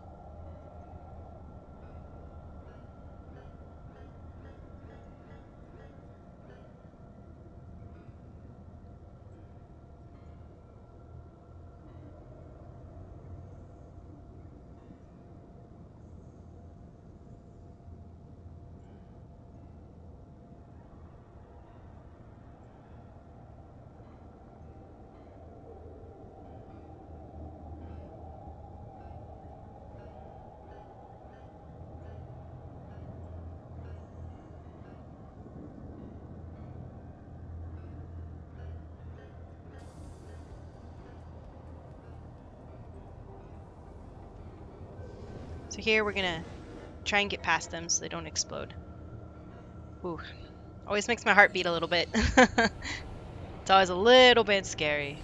[SPEAKER 1] So here we're gonna try and get past them so they don't explode. Ooh, always makes my heart beat a little bit. It's always a little bit scary.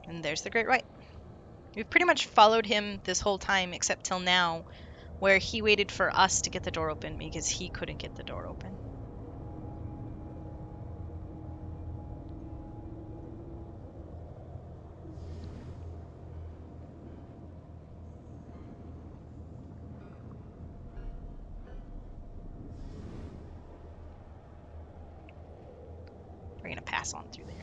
[SPEAKER 1] And there's the great white. We've pretty much followed him this whole time except till now, where he waited for us to get the door open because he couldn't get the door open. pass on through there.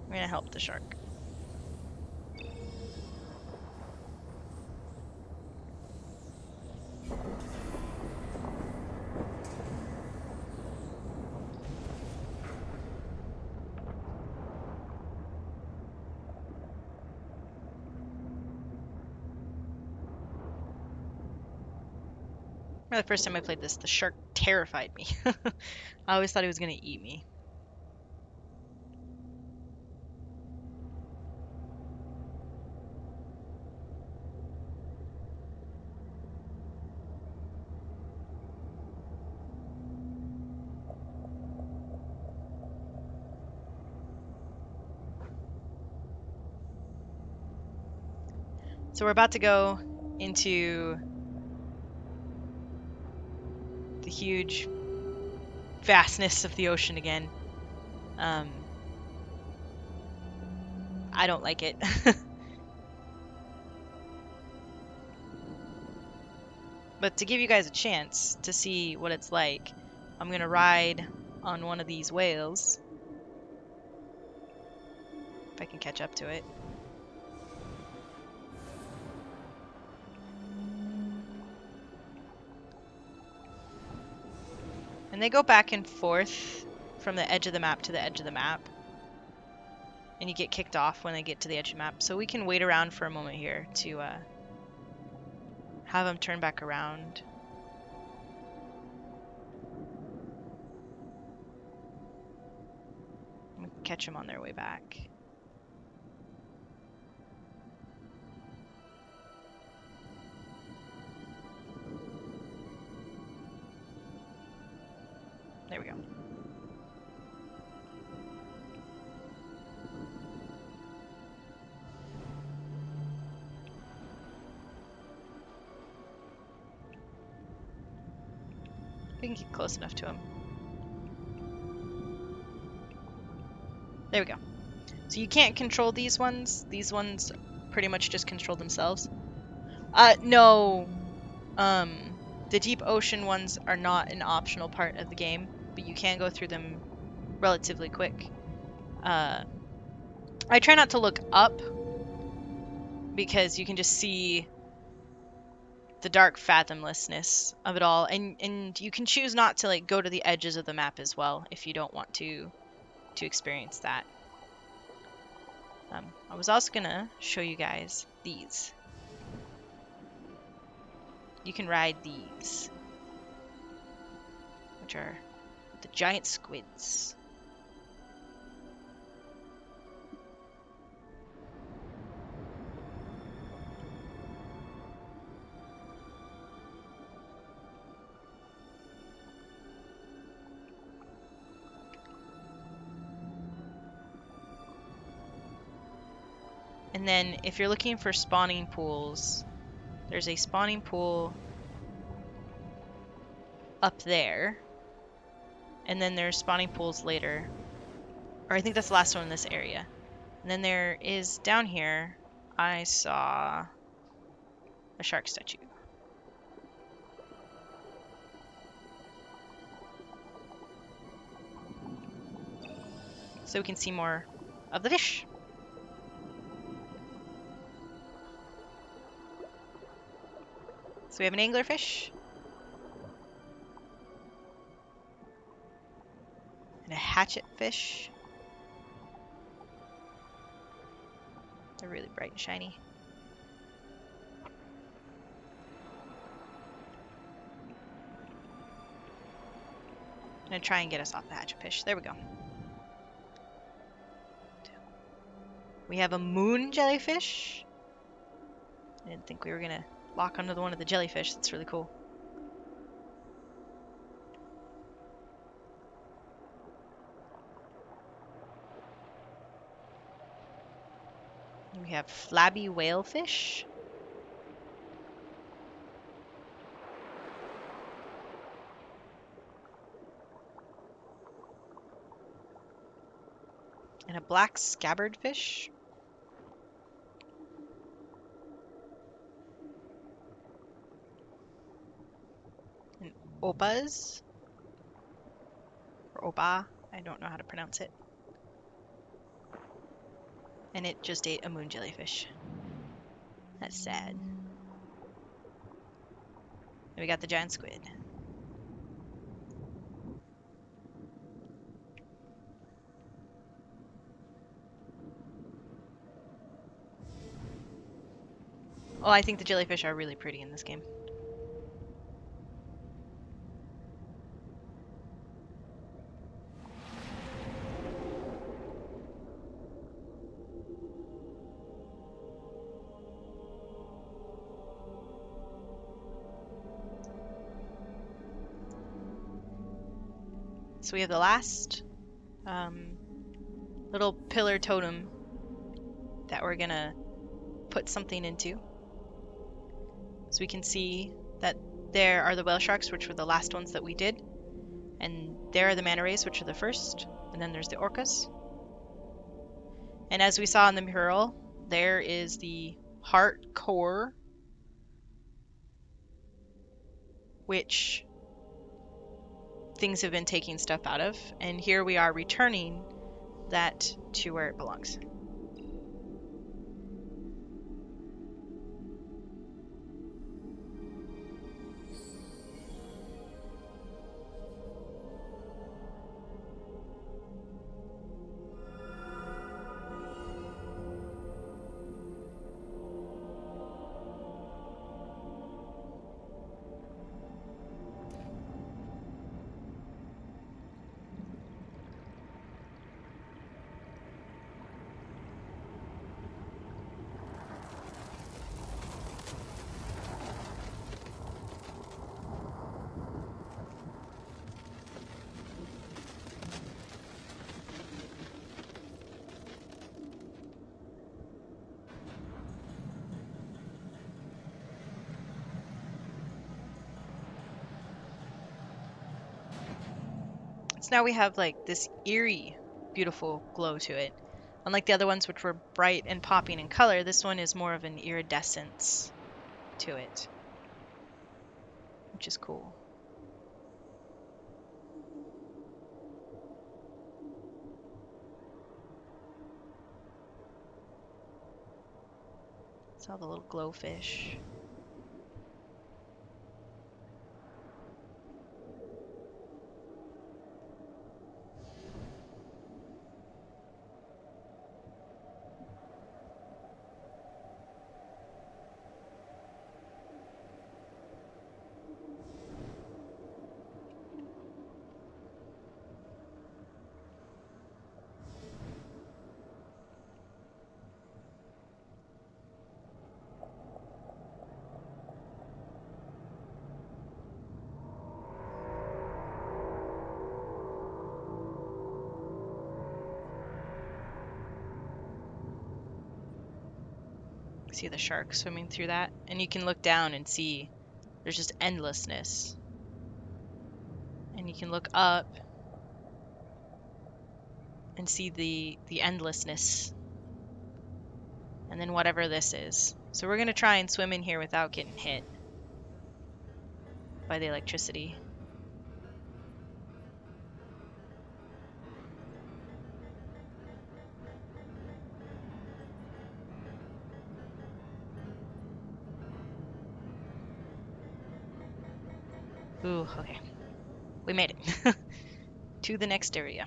[SPEAKER 1] I'm gonna help the shark. The first time I played this, the shark terrified me. I always thought he was gonna eat me. So we're about to go into the huge vastness of the ocean again. I don't like it. But to give you guys a chance to see what it's like, I'm going to ride on one of these whales. If I can catch up to it. And they go back and forth from the edge of the map to the edge of the map. And you get kicked off when they get to the edge of the map. So we can wait around for a moment here to have them turn back around. And we can catch them on their way back. There we go. We can get close enough to him. There we go. So you can't control these ones. These ones pretty much just control themselves. No. The deep ocean ones are not an optional part of the game, but you can go through them relatively quick. I try not to look up because you can just see the dark fathomlessness of it all, and you can choose not to like go to the edges of the map as well if you don't want to experience that. I was also gonna show you guys these. You can ride these, which are the giant squids. And then if you're looking for spawning pools, there's a spawning pool up there. And then there's spawning pools later. Or I think that's the last one in this area. And then there is down here, I saw a shark statue. So we can see more of the fish. So we have an anglerfish. And a hatchet fish. They're really bright and shiny. I'm gonna try and get us off the hatchet fish. There we go. We have a moon jellyfish. I didn't think we were gonna lock onto one of the jellyfish. That's really cool. We have flabby whalefish. And a black scabbard fish. And opaz. Or opa. I don't know how to pronounce it. And it just ate a moon jellyfish. That's sad. And we got the giant squid. Oh, I think the jellyfish are really pretty in this game. So we have the last little pillar totem that we're gonna put something into. So we can see that there are the whale sharks, which were the last ones that we did. And there are the manta rays, which are the first. And then there's the orcas. And as we saw in the mural, there is the heart core, which things have been taking stuff out of. And here we are returning that to where it belongs. So now we have like this eerie, beautiful glow to it. Unlike the other ones, which were bright and popping in color, this one is more of an iridescence to it, which is cool. Saw the little glowfish. See the shark swimming through that, and you can look down and see there's just endlessness. And you can look up and see the endlessness. And then whatever this is. So we're gonna try and swim in here without getting hit by the electricity. Ooh, okay. We made it. To the next area.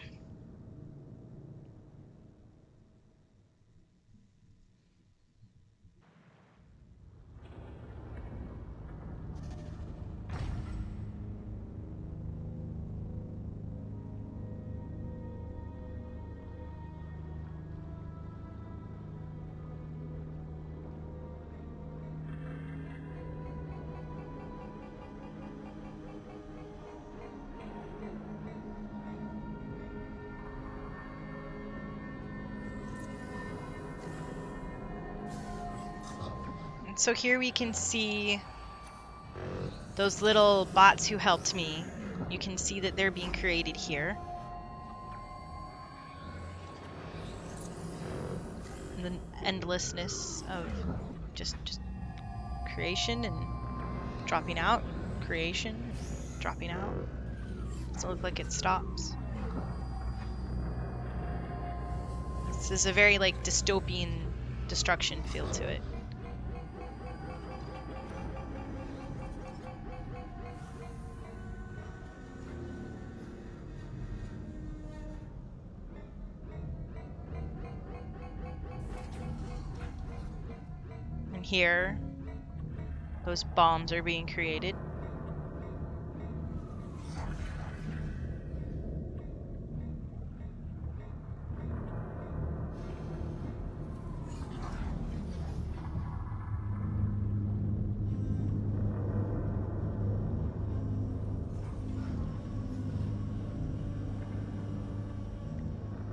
[SPEAKER 1] So here we can see those little bots who helped me. You can see that they're being created here. endlessness of just creation and dropping out and creation and dropping out. Doesn't look like it stops. This is a very like dystopian destruction feel to it. And here, those bombs are being created.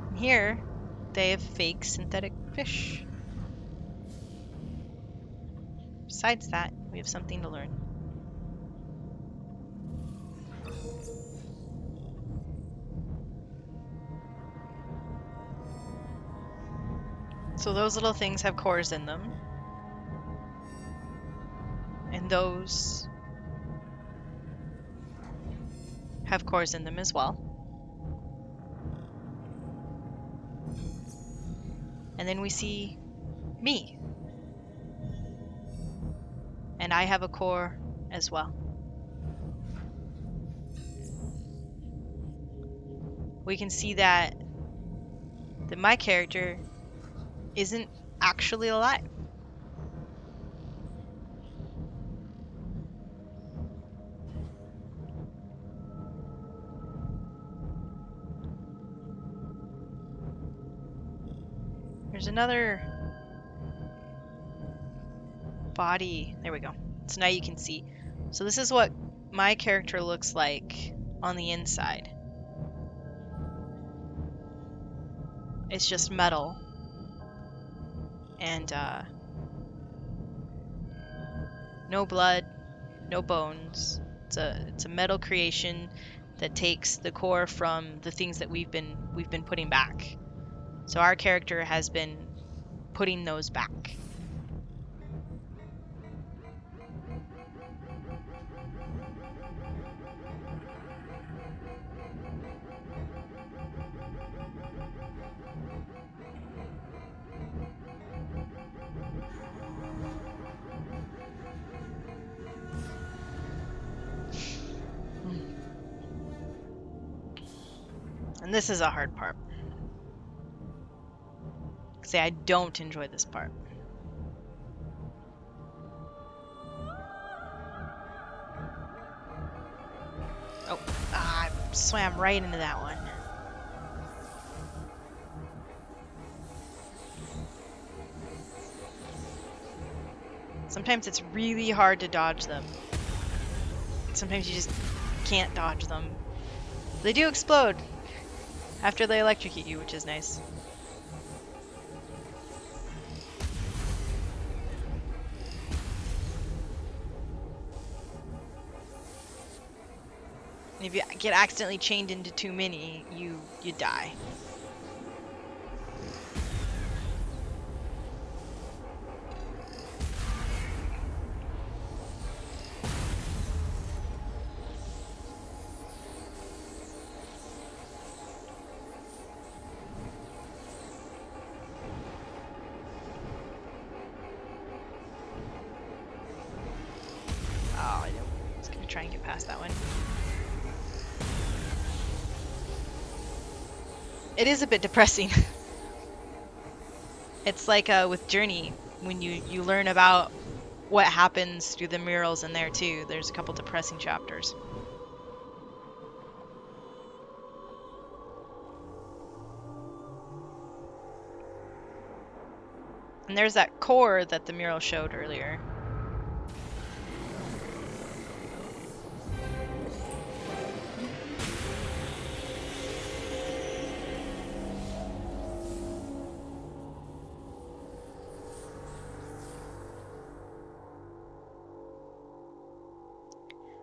[SPEAKER 1] And here, they have fake synthetic fish. Besides that, we have something to learn. So those little things have cores in them. And those have cores in them as well. And then we see me. And I have a core as well. We can see that my character isn't actually alive. There's another body. There we go. So now you can see. So this is what my character looks like on the inside. It's just metal. And no blood, no bones. It's a metal creation that takes the core from the things that we've been putting back. So our character has been putting those back. And this is a hard part. Say I don't enjoy this part. Oh, I swam right into that one. Sometimes it's really hard to dodge them. Sometimes you just can't dodge them. They do explode after they electrocute you, which is nice. And if you get accidentally chained into too many, you die. Oh, I was gonna try and get past that one. It is a bit depressing. It's like with Journey, when you learn about what happens through the murals in there too. There's a couple depressing chapters. And there's that core that the mural showed earlier.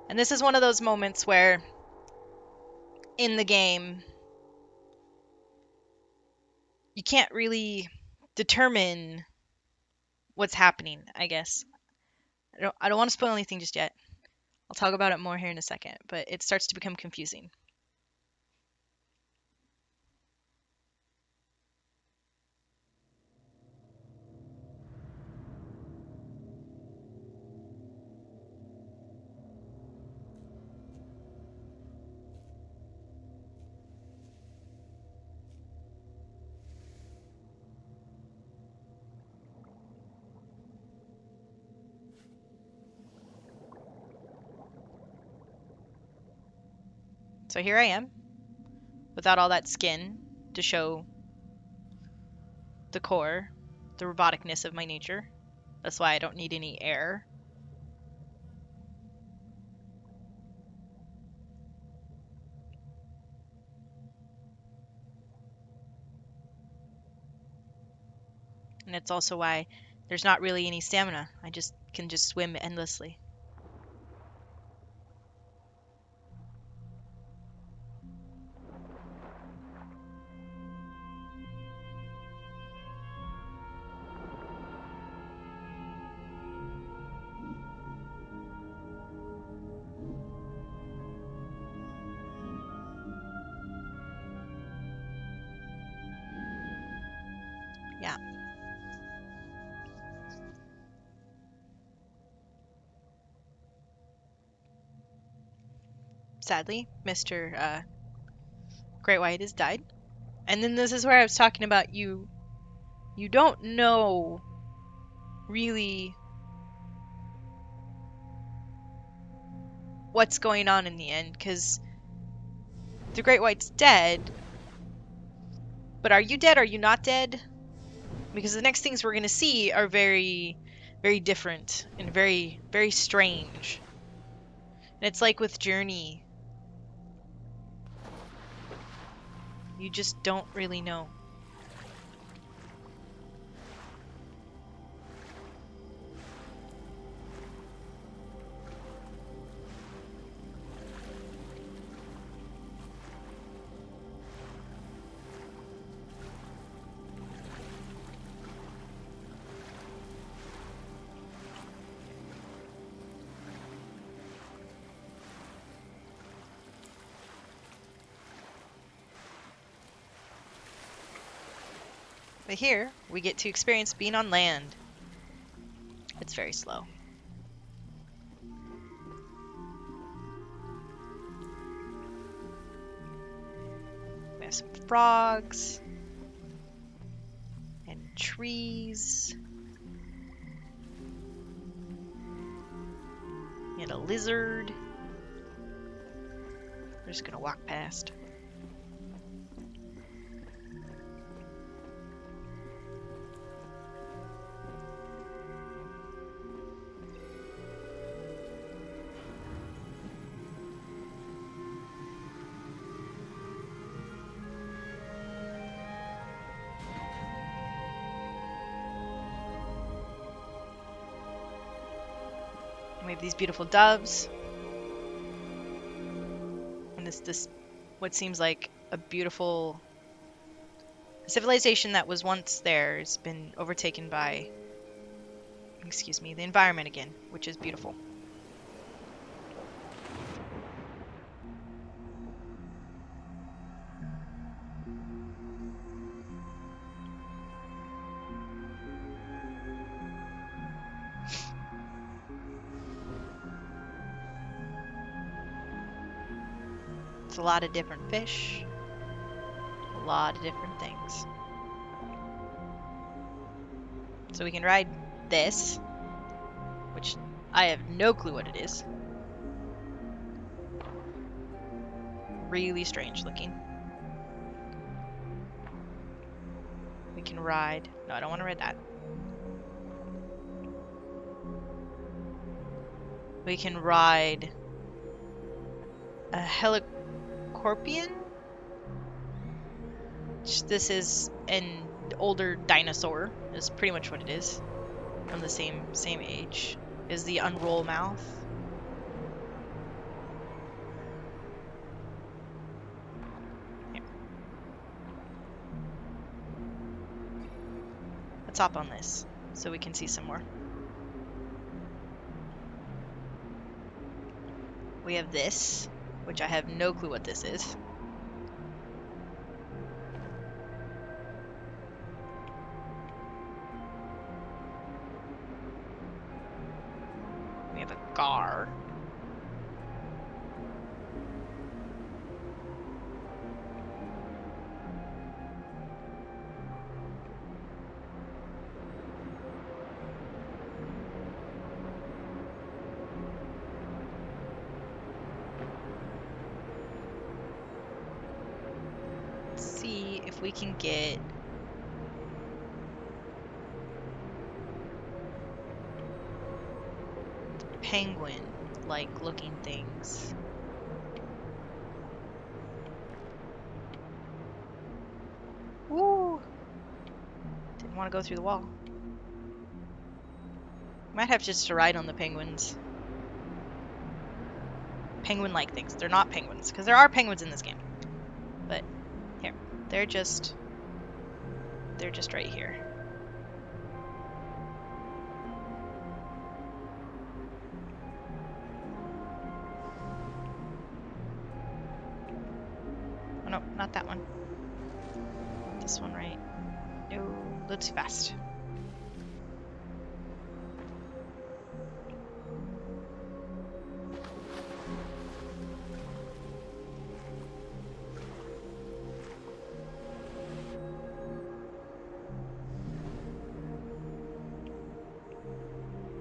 [SPEAKER 1] And this is one of those moments where in the game you can't really determine what's happening, I guess. I don't want to spoil anything just yet. I'll talk about it more here in a second, but it starts to become confusing. So here I am, without all that skin to show the core, the roboticness of my nature. That's why I don't need any air. And it's also why there's not really any stamina. I can just swim endlessly. Yeah. Sadly, Mr. Great White has died. And then this is where I was talking about you don't know really what's going on in the end, because the Great White's dead, but are you dead? Are you not dead? Because the next things we're going to see are very, very different and very, very strange. And it's like with Journey, you just don't really know. But here, we get to experience being on land. It's very slow. We have some frogs and trees and a lizard. We're just gonna walk past. We have these beautiful doves. And this what seems like a beautiful civilization that was once there has been overtaken by, excuse me, the environment again, which is beautiful. It's a lot of different fish, a lot of different things. So we can ride this, which I have no clue what it is. Really strange looking. We can ride... No, I don't want to ride that. We can ride a helicorpion. This is an older dinosaur, is pretty much what it is. From the same age. Is the unroll mouth. Here. Let's hop on this. so we can see some more. We have this, which I have no clue what this is. We have a gar. Let's see if we can get penguin-like looking things. Woo! Didn't want to go through the wall. Might have just to ride on the penguins. Penguin-like things. They're not penguins, because there are penguins in this game. But here, they're just right here. Oh no, not that one. This one, right? No, a little too fast.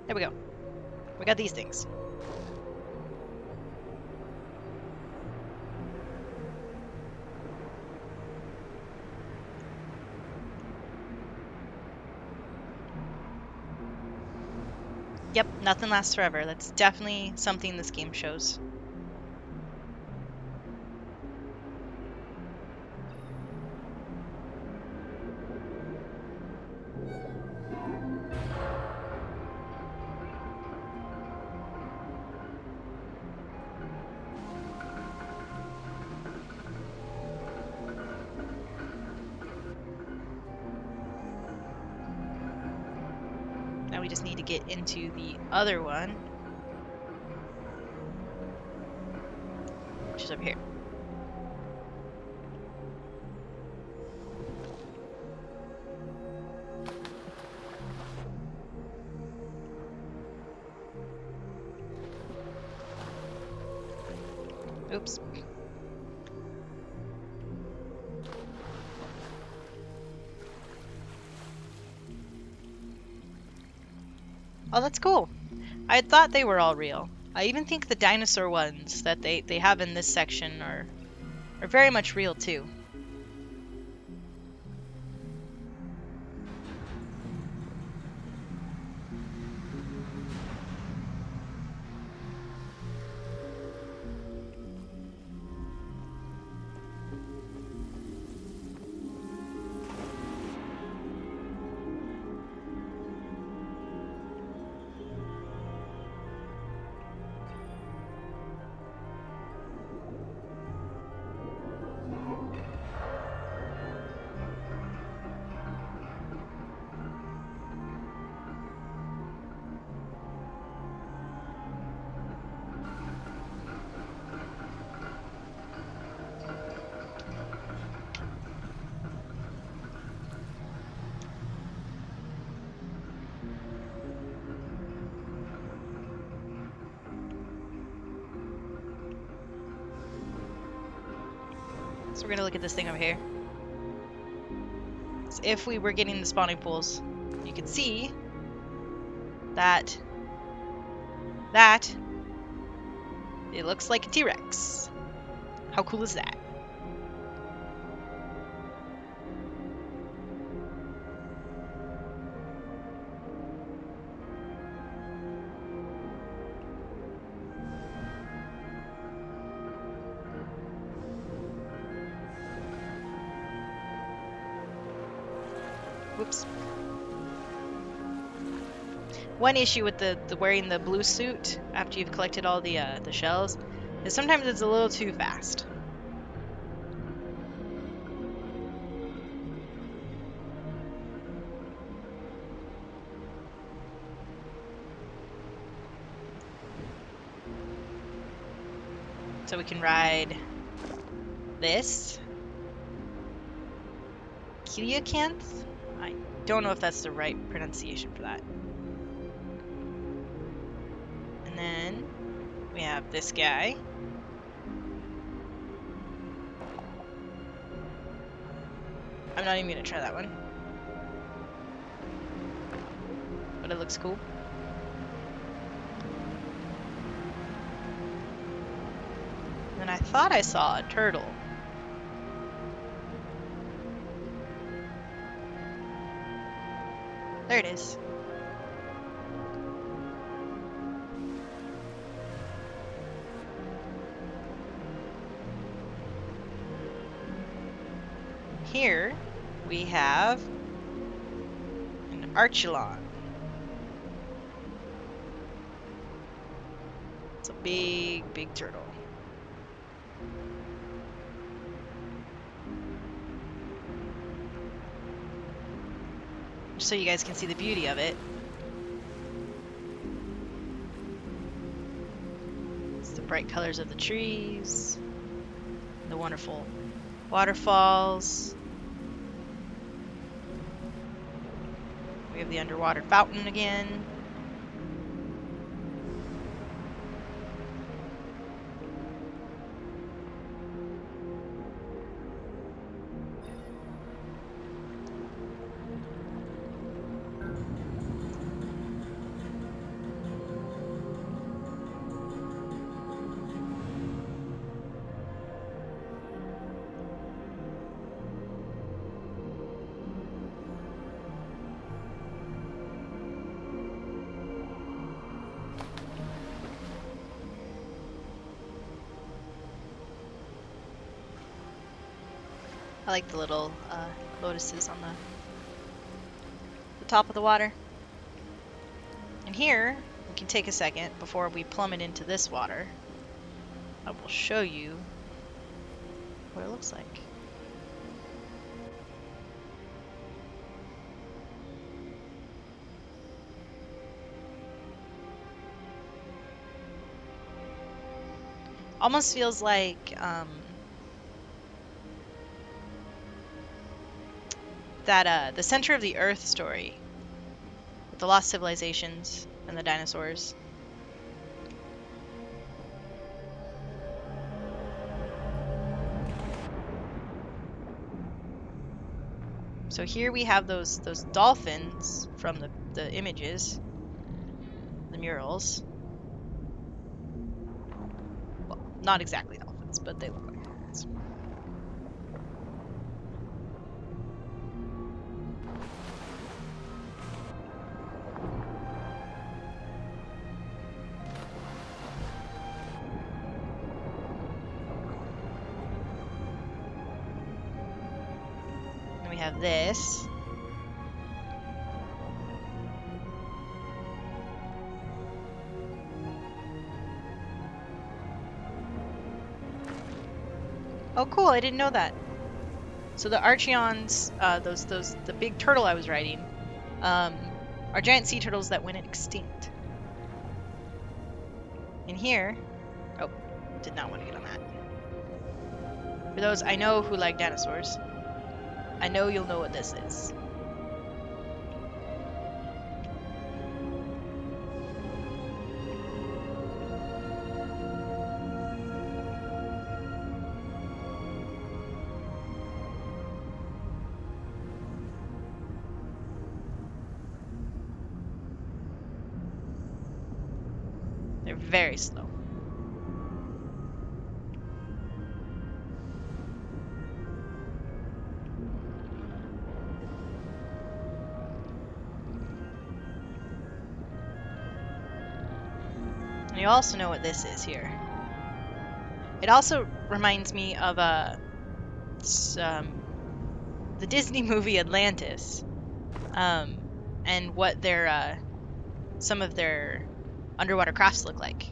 [SPEAKER 1] There we go. We got these things. Yep, nothing lasts forever. That's definitely something this game shows. Now we just need to get into the other one, which is over here. Oops. Oh, that's cool. I thought they were all real. I even think the dinosaur ones that they have in this section are very much real too. So we're gonna look at this thing over here. So if we were getting the spawning pools, you could see that it looks like a T-Rex. How cool is that? Whoops. One issue with the wearing the blue suit after you've collected all the shells is sometimes it's a little too fast. So we can ride this. Kiliacanth? I don't know if that's the right pronunciation for that. And then we have this guy. I'm not even gonna try that one. But it looks cool. And I thought I saw a turtle. There it is. Here we have an Archelon. It's a big, big turtle. Just so you guys can see the beauty of it. It's the bright colors of the trees, the wonderful waterfalls. We have the underwater fountain again. I like the little lotuses on the top of the water. And here, we can take a second before we plummet into this water. I will show you what it looks like. Almost feels like the Center of the Earth story with the lost civilizations and the dinosaurs. So here we have those dolphins from the images, the murals. Well, not exactly dolphins, but they look like dolphins. And we have this. Oh, cool! I didn't know that. So the Archeons, the big turtle I was riding, are giant sea turtles that went extinct. And here, oh, did not want to get on that. For those I know who like dinosaurs, I know you'll know what this is. They're very slow. And you also know what this is here. It also reminds me of the Disney movie Atlantis, and what their some of their underwater crafts look like.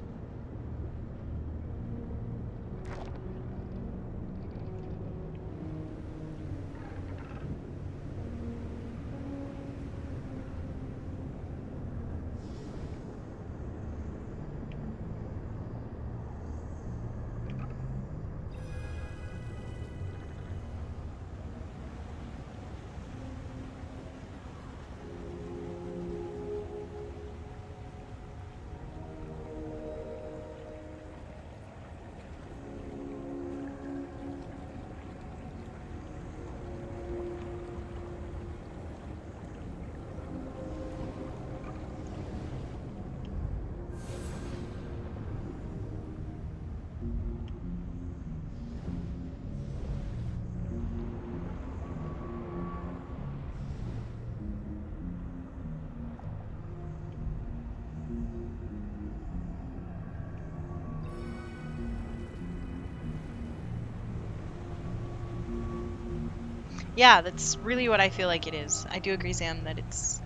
[SPEAKER 1] Yeah, that's really what I feel like it is. I do agree, Sam, that it's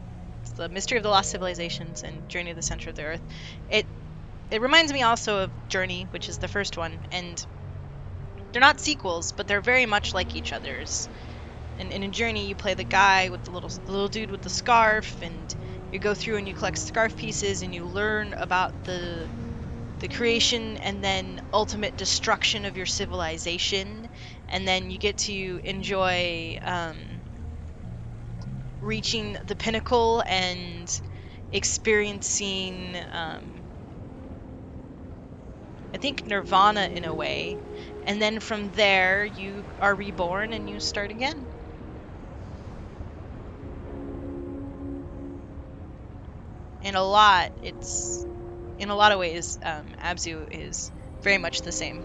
[SPEAKER 1] the Mystery of the Lost Civilizations and Journey to the Center of the Earth. It it reminds me also of Journey, which is the first one, and they're not sequels, but they're very much like each other's. And in a Journey, you play the guy with the little dude with the scarf, and you go through and you collect scarf pieces, and you learn about the creation and then ultimate destruction of your civilization, and then you get to enjoy reaching the pinnacle and experiencing I think nirvana in a way, and then from there you are reborn and you start again. In a lot it's in a lot of ways, Abzu is very much the same.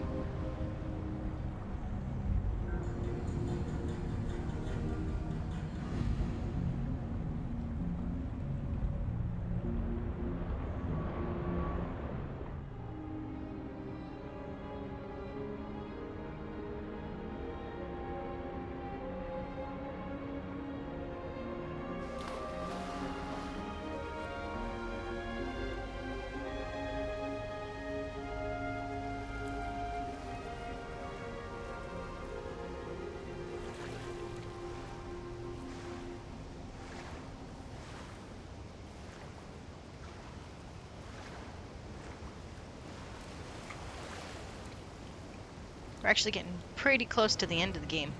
[SPEAKER 1] We're actually getting pretty close to the end of the game.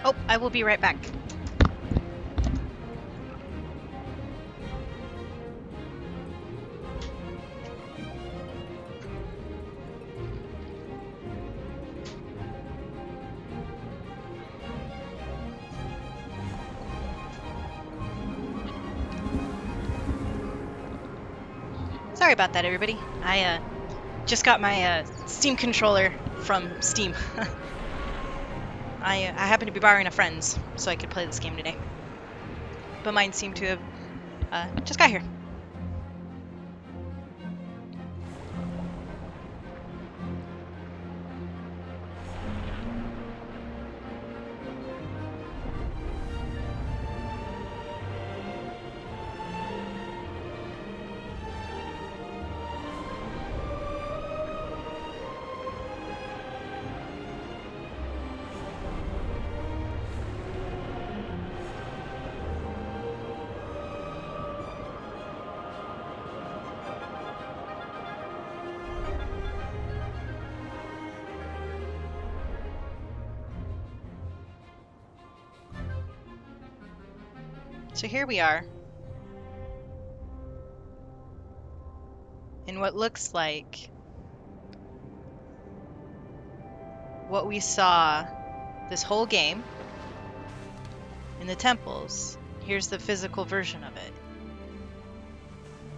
[SPEAKER 1] Oh, I will be right back. Sorry about that, everybody. I just got my Steam controller from Steam. I happen to be borrowing a friend's so I could play this game today. But mine seemed to have just got here. So here we are in what looks like what we saw this whole game in the temples. Here's the physical version of it.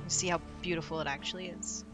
[SPEAKER 1] You see how beautiful it actually is.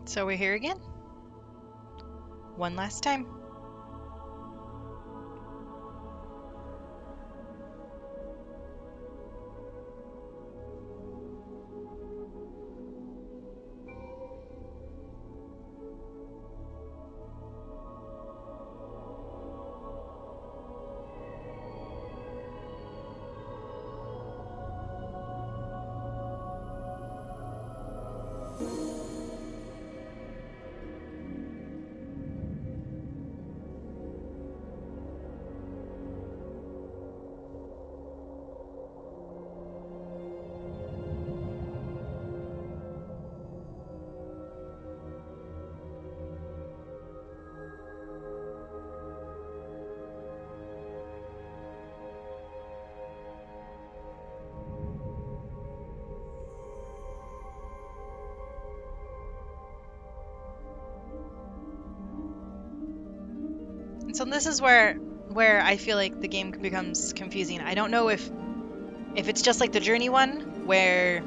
[SPEAKER 1] So we're here again. One last time. And so this is where I feel like the game becomes confusing. I don't know if it's just like the Journey one, where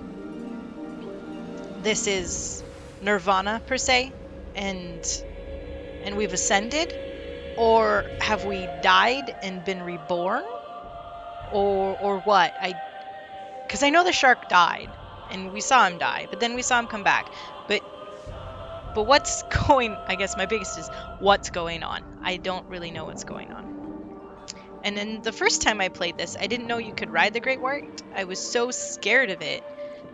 [SPEAKER 1] this is Nirvana per se, and we've ascended, or have we died and been reborn, or what? Because I know the shark died, and we saw him die, but then we saw him come back. But what's going? I guess my biggest is what's going on. I don't really know what's going on. And then the first time I played this, I didn't know you could ride the Great White. I was so scared of it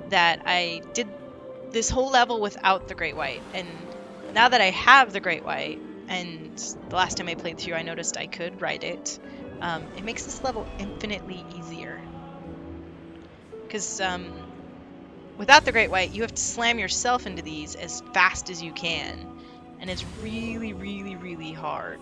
[SPEAKER 1] that I did this whole level without the Great White. And now that I have the Great White, and the last time I played through, I noticed I could ride it, it makes this level infinitely easier. Because without the Great White, you have to slam yourself into these as fast as you can. And it's really, really, really hard.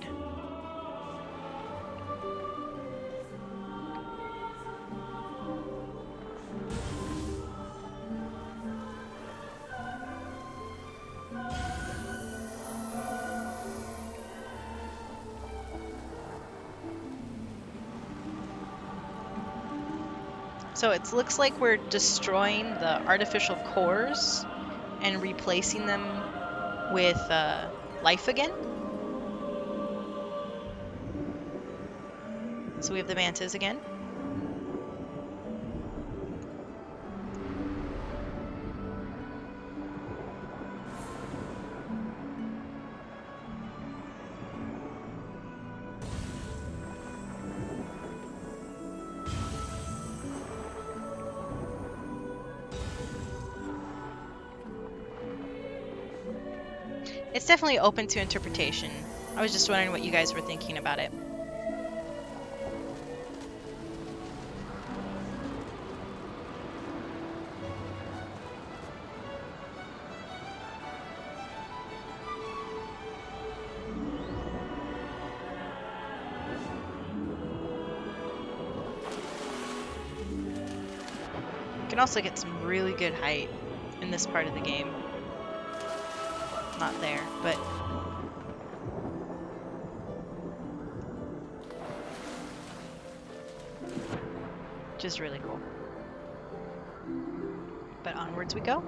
[SPEAKER 1] So it looks like we're destroying the artificial cores and replacing them with life again. So we have the mantas again. It's definitely open to interpretation. I was just wondering what you guys were thinking about it. You can also get some really good height in this part of the game. Not there, but just really cool. But onwards we go.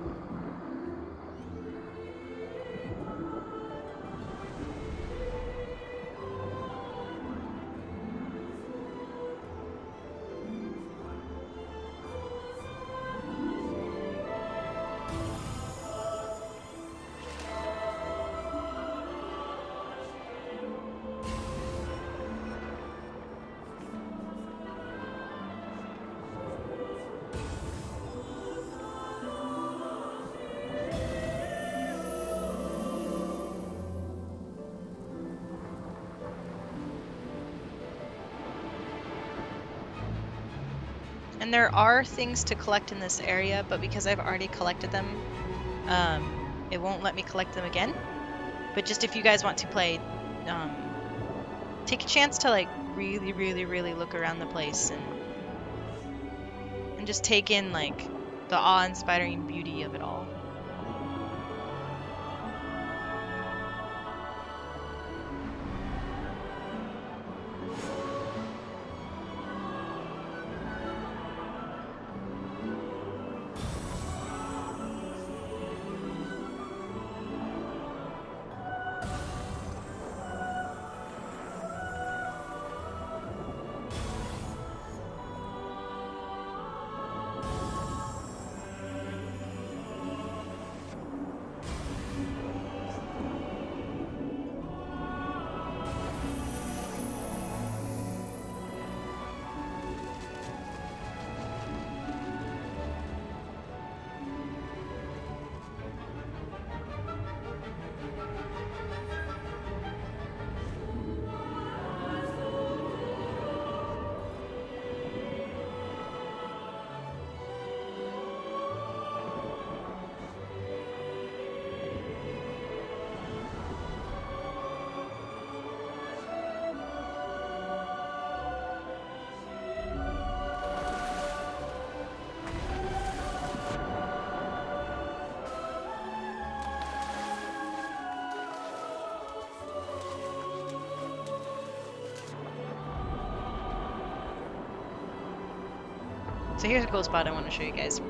[SPEAKER 1] And there are things to collect in this area, but because I've already collected them, it won't let me collect them again. But just if you guys want to play, take a chance to like really, really, really look around the place and just take in like the awe-inspiring beauty of it all. So here's a cool spot I want to show you guys.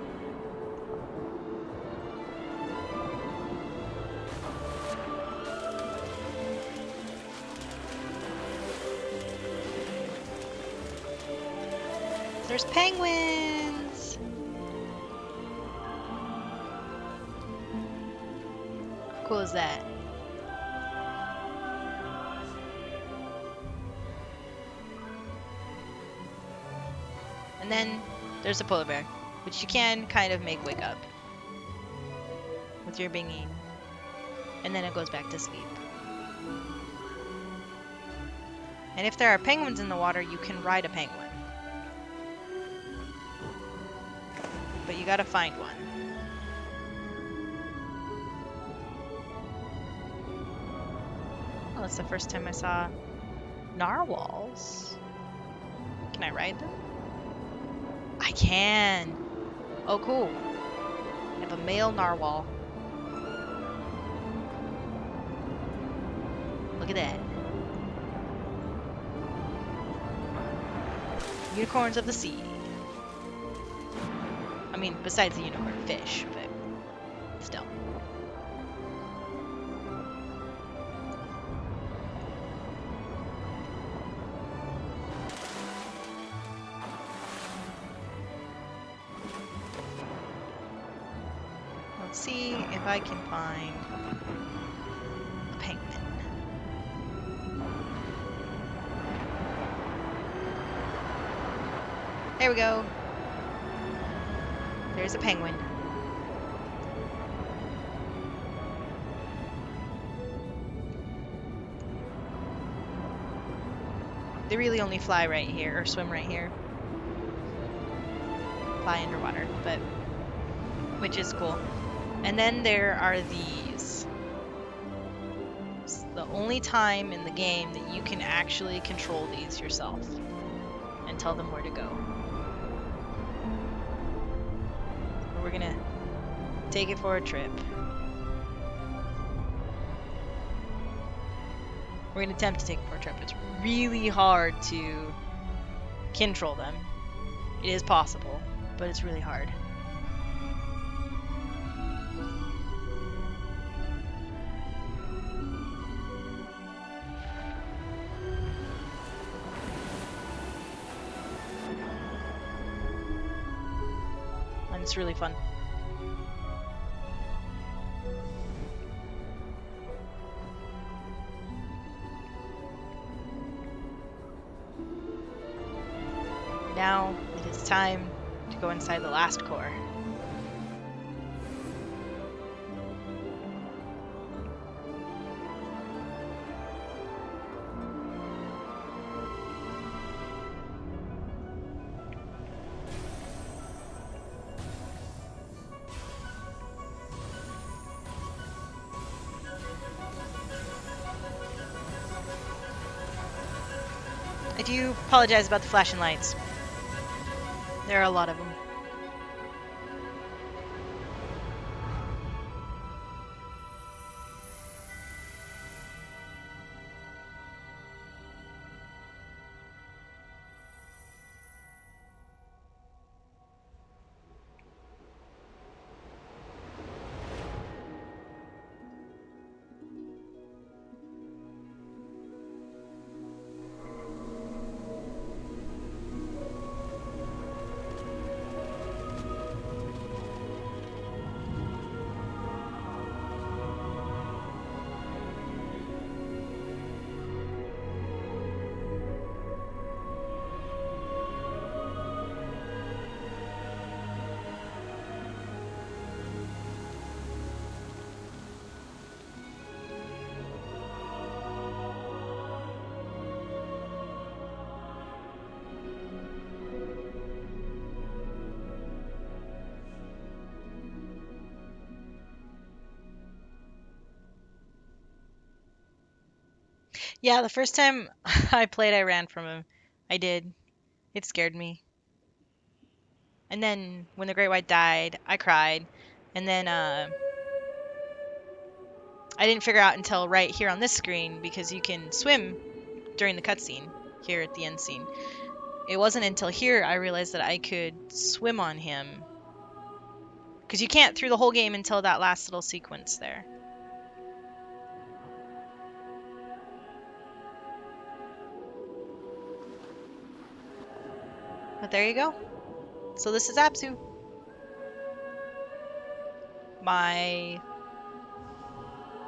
[SPEAKER 1] There's penguins! How cool is that? And then there's a polar bear, which you can kind of make wake up with your binging. And then it goes back to sleep. And if there are penguins in the water, you can ride a penguin. But you gotta find one. Oh, that's the first time I saw narwhals. Can I ride them? I can! Oh, cool. I have a male narwhal. Look at that. Unicorns of the sea. I mean, besides the unicorn fish, but still. Let's see if I can find a penguin. There we go. There's a penguin. They really only fly right here, or swim right here. Fly underwater, but which is cool. And then there are these. It's the only time in the game that you can actually control these yourself and tell them where to go. We're gonna take it for a trip. We're gonna attempt to take it for a trip. It's really hard to control them. It is possible, but it's really hard. And it's really fun. Now it is time to go inside the last core. I do apologize about the flashing lights. There are a lot of them. Yeah, the first time I played, I ran from him. I did. It scared me. And then when the great white died, I cried. And then I didn't figure out until right here on this screen because you can swim during the cutscene here at the end scene. it wasn't until here I realized that I could swim on him. Because you can't through the whole game until that last little sequence there. But there you go. So this is Abzû.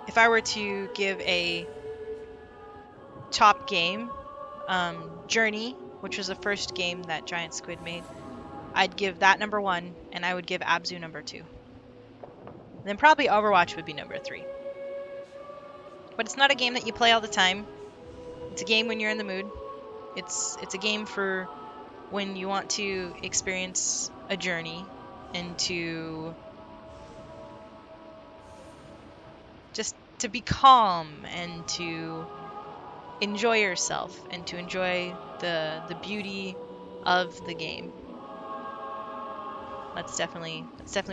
[SPEAKER 1] If I were to give a top game, Journey, which was the first game that Giant Squid made, I'd give that number 1, and I would give Abzû number 2. Then probably Overwatch would be number 3. But it's not a game that you play all the time. It's a game when you're in the mood. It's a game for when you want to experience a journey and to just to be calm and to enjoy yourself and to enjoy the beauty of the game. That's definitely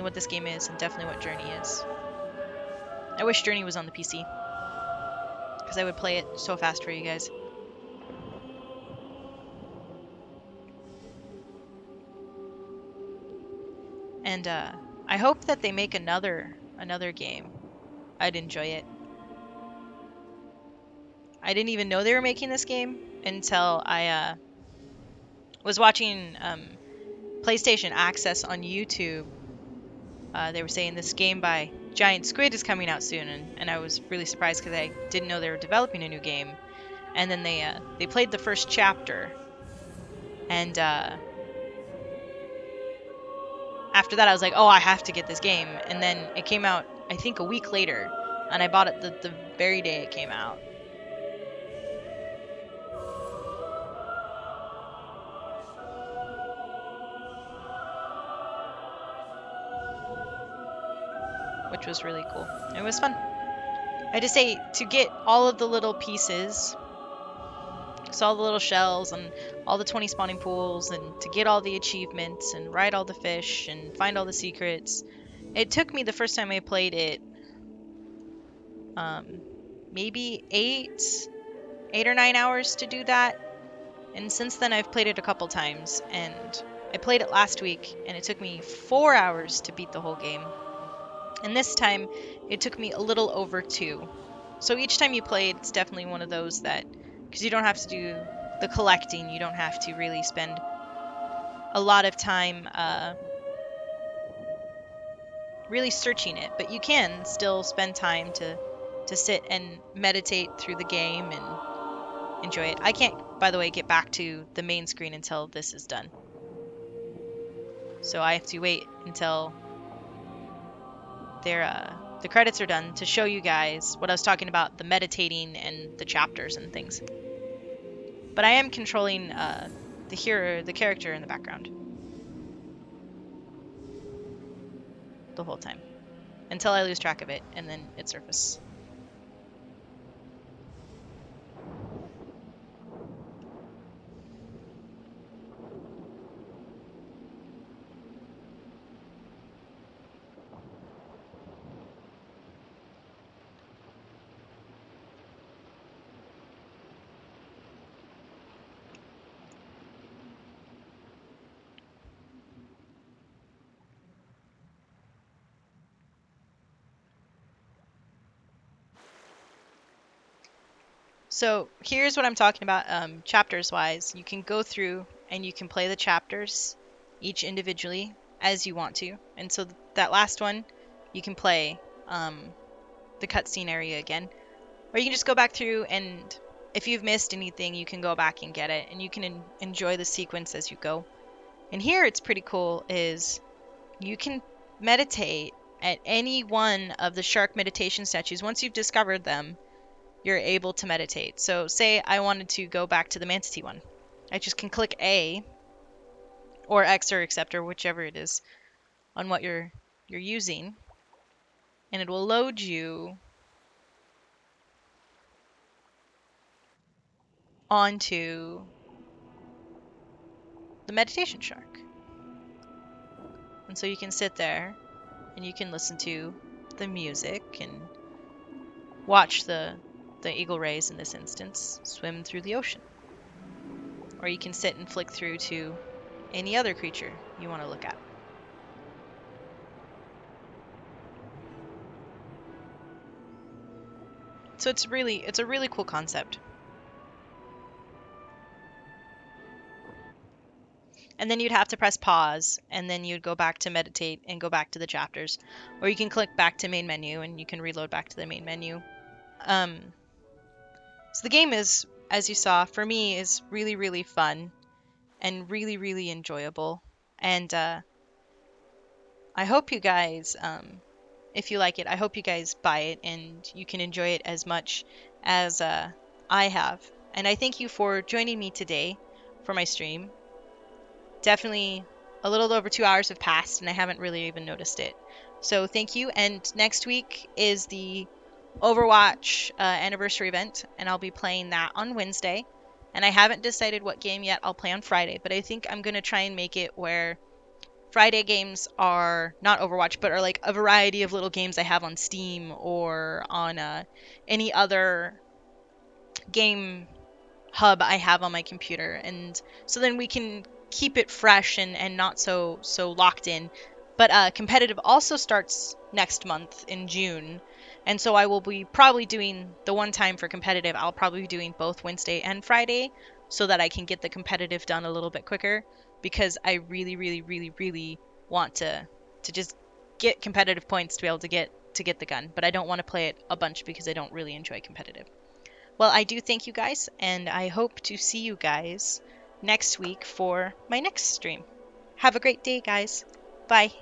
[SPEAKER 1] what this game is, and definitely what Journey is. I wish Journey was on the PC, because I would play it so fast for you guys. And I hope that they make another game. I'd enjoy it. I didn't even know they were making this game until I was watching PlayStation Access on YouTube. They were saying this game by Giant Squid is coming out soon, and I was really surprised because I didn't know they were developing a new game. And then they played the first chapter, and after that I was like, oh, I have to get this game. And then it came out, I think, a week later, and I bought it the very day it came out. Which was really cool. It was fun. I just say, to get all of the little pieces, so all the little shells and all the 20 spawning pools, and to get all the achievements and ride all the fish and find all the secrets, it took me, the first time I played it, maybe 8 or 9 hours to do that. And since then I've played it a couple times, and I played it last week and it took me 4 hours to beat the whole game. And this time it took me a little over 2. So each time you play it, it's definitely one of those that, because you don't have to do the collecting, you don't have to really spend a lot of time really searching it, but you can still spend time to sit and meditate through the game and enjoy it. I can't, by the way, get back to the main screen until this is done. So I have to wait until the credits are done to show you guys what I was talking about, the meditating and the chapters and things. But I am controlling the character in the background the whole time until I lose track of it, and then it surfaces. So here's what I'm talking about, chapters wise. You can go through and you can play the chapters each individually as you want to. And so that last one, you can play the cutscene area again. Or you can just go back through, and if you've missed anything, you can go back and get it. And you can enjoy the sequence as you go. And here it's pretty cool is you can meditate at any one of the shark meditation statues. Once you've discovered them, you're able to meditate. So say I wanted to go back to the manatee one. I just can click A or X or accept, or whichever it is on what you're using, and it will load you onto the meditation shark. And so you can sit there and you can listen to the music and watch the eagle rays, in this instance, swim through the ocean. or you can sit and flick through to any other creature you want to look at. So it's a really cool concept. And then you'd have to press pause, and then you'd go back to meditate and go back to the chapters. Or you can click back to main menu and you can reload back to the main menu. So the game is, as you saw, for me, is really, really fun and really, really enjoyable. And I hope you guys, if you like it, I hope you guys buy it and you can enjoy it as much as I have. And I thank you for joining me today for my stream. Definitely a little over 2 hours have passed and I haven't really even noticed it. So thank you. And next week is the Overwatch anniversary event, and I'll be playing that on Wednesday. And I haven't decided what game yet I'll play on Friday, but I think I'm going to try and make it where Friday games are not Overwatch, but are like a variety of little games I have on Steam or on any other game hub I have on my computer, and so then we can keep it fresh and not so locked in. But competitive also starts next month in June, and so I will be probably doing the one time for competitive. I'll probably be doing both Wednesday and Friday so that I can get the competitive done a little bit quicker, because I really really really really want to just get competitive points to be able to get the gun, but I don't want to play it a bunch because I don't really enjoy competitive. Well, I do thank you guys, and I hope to see you guys next week for my next stream. Have a great day, guys. Bye.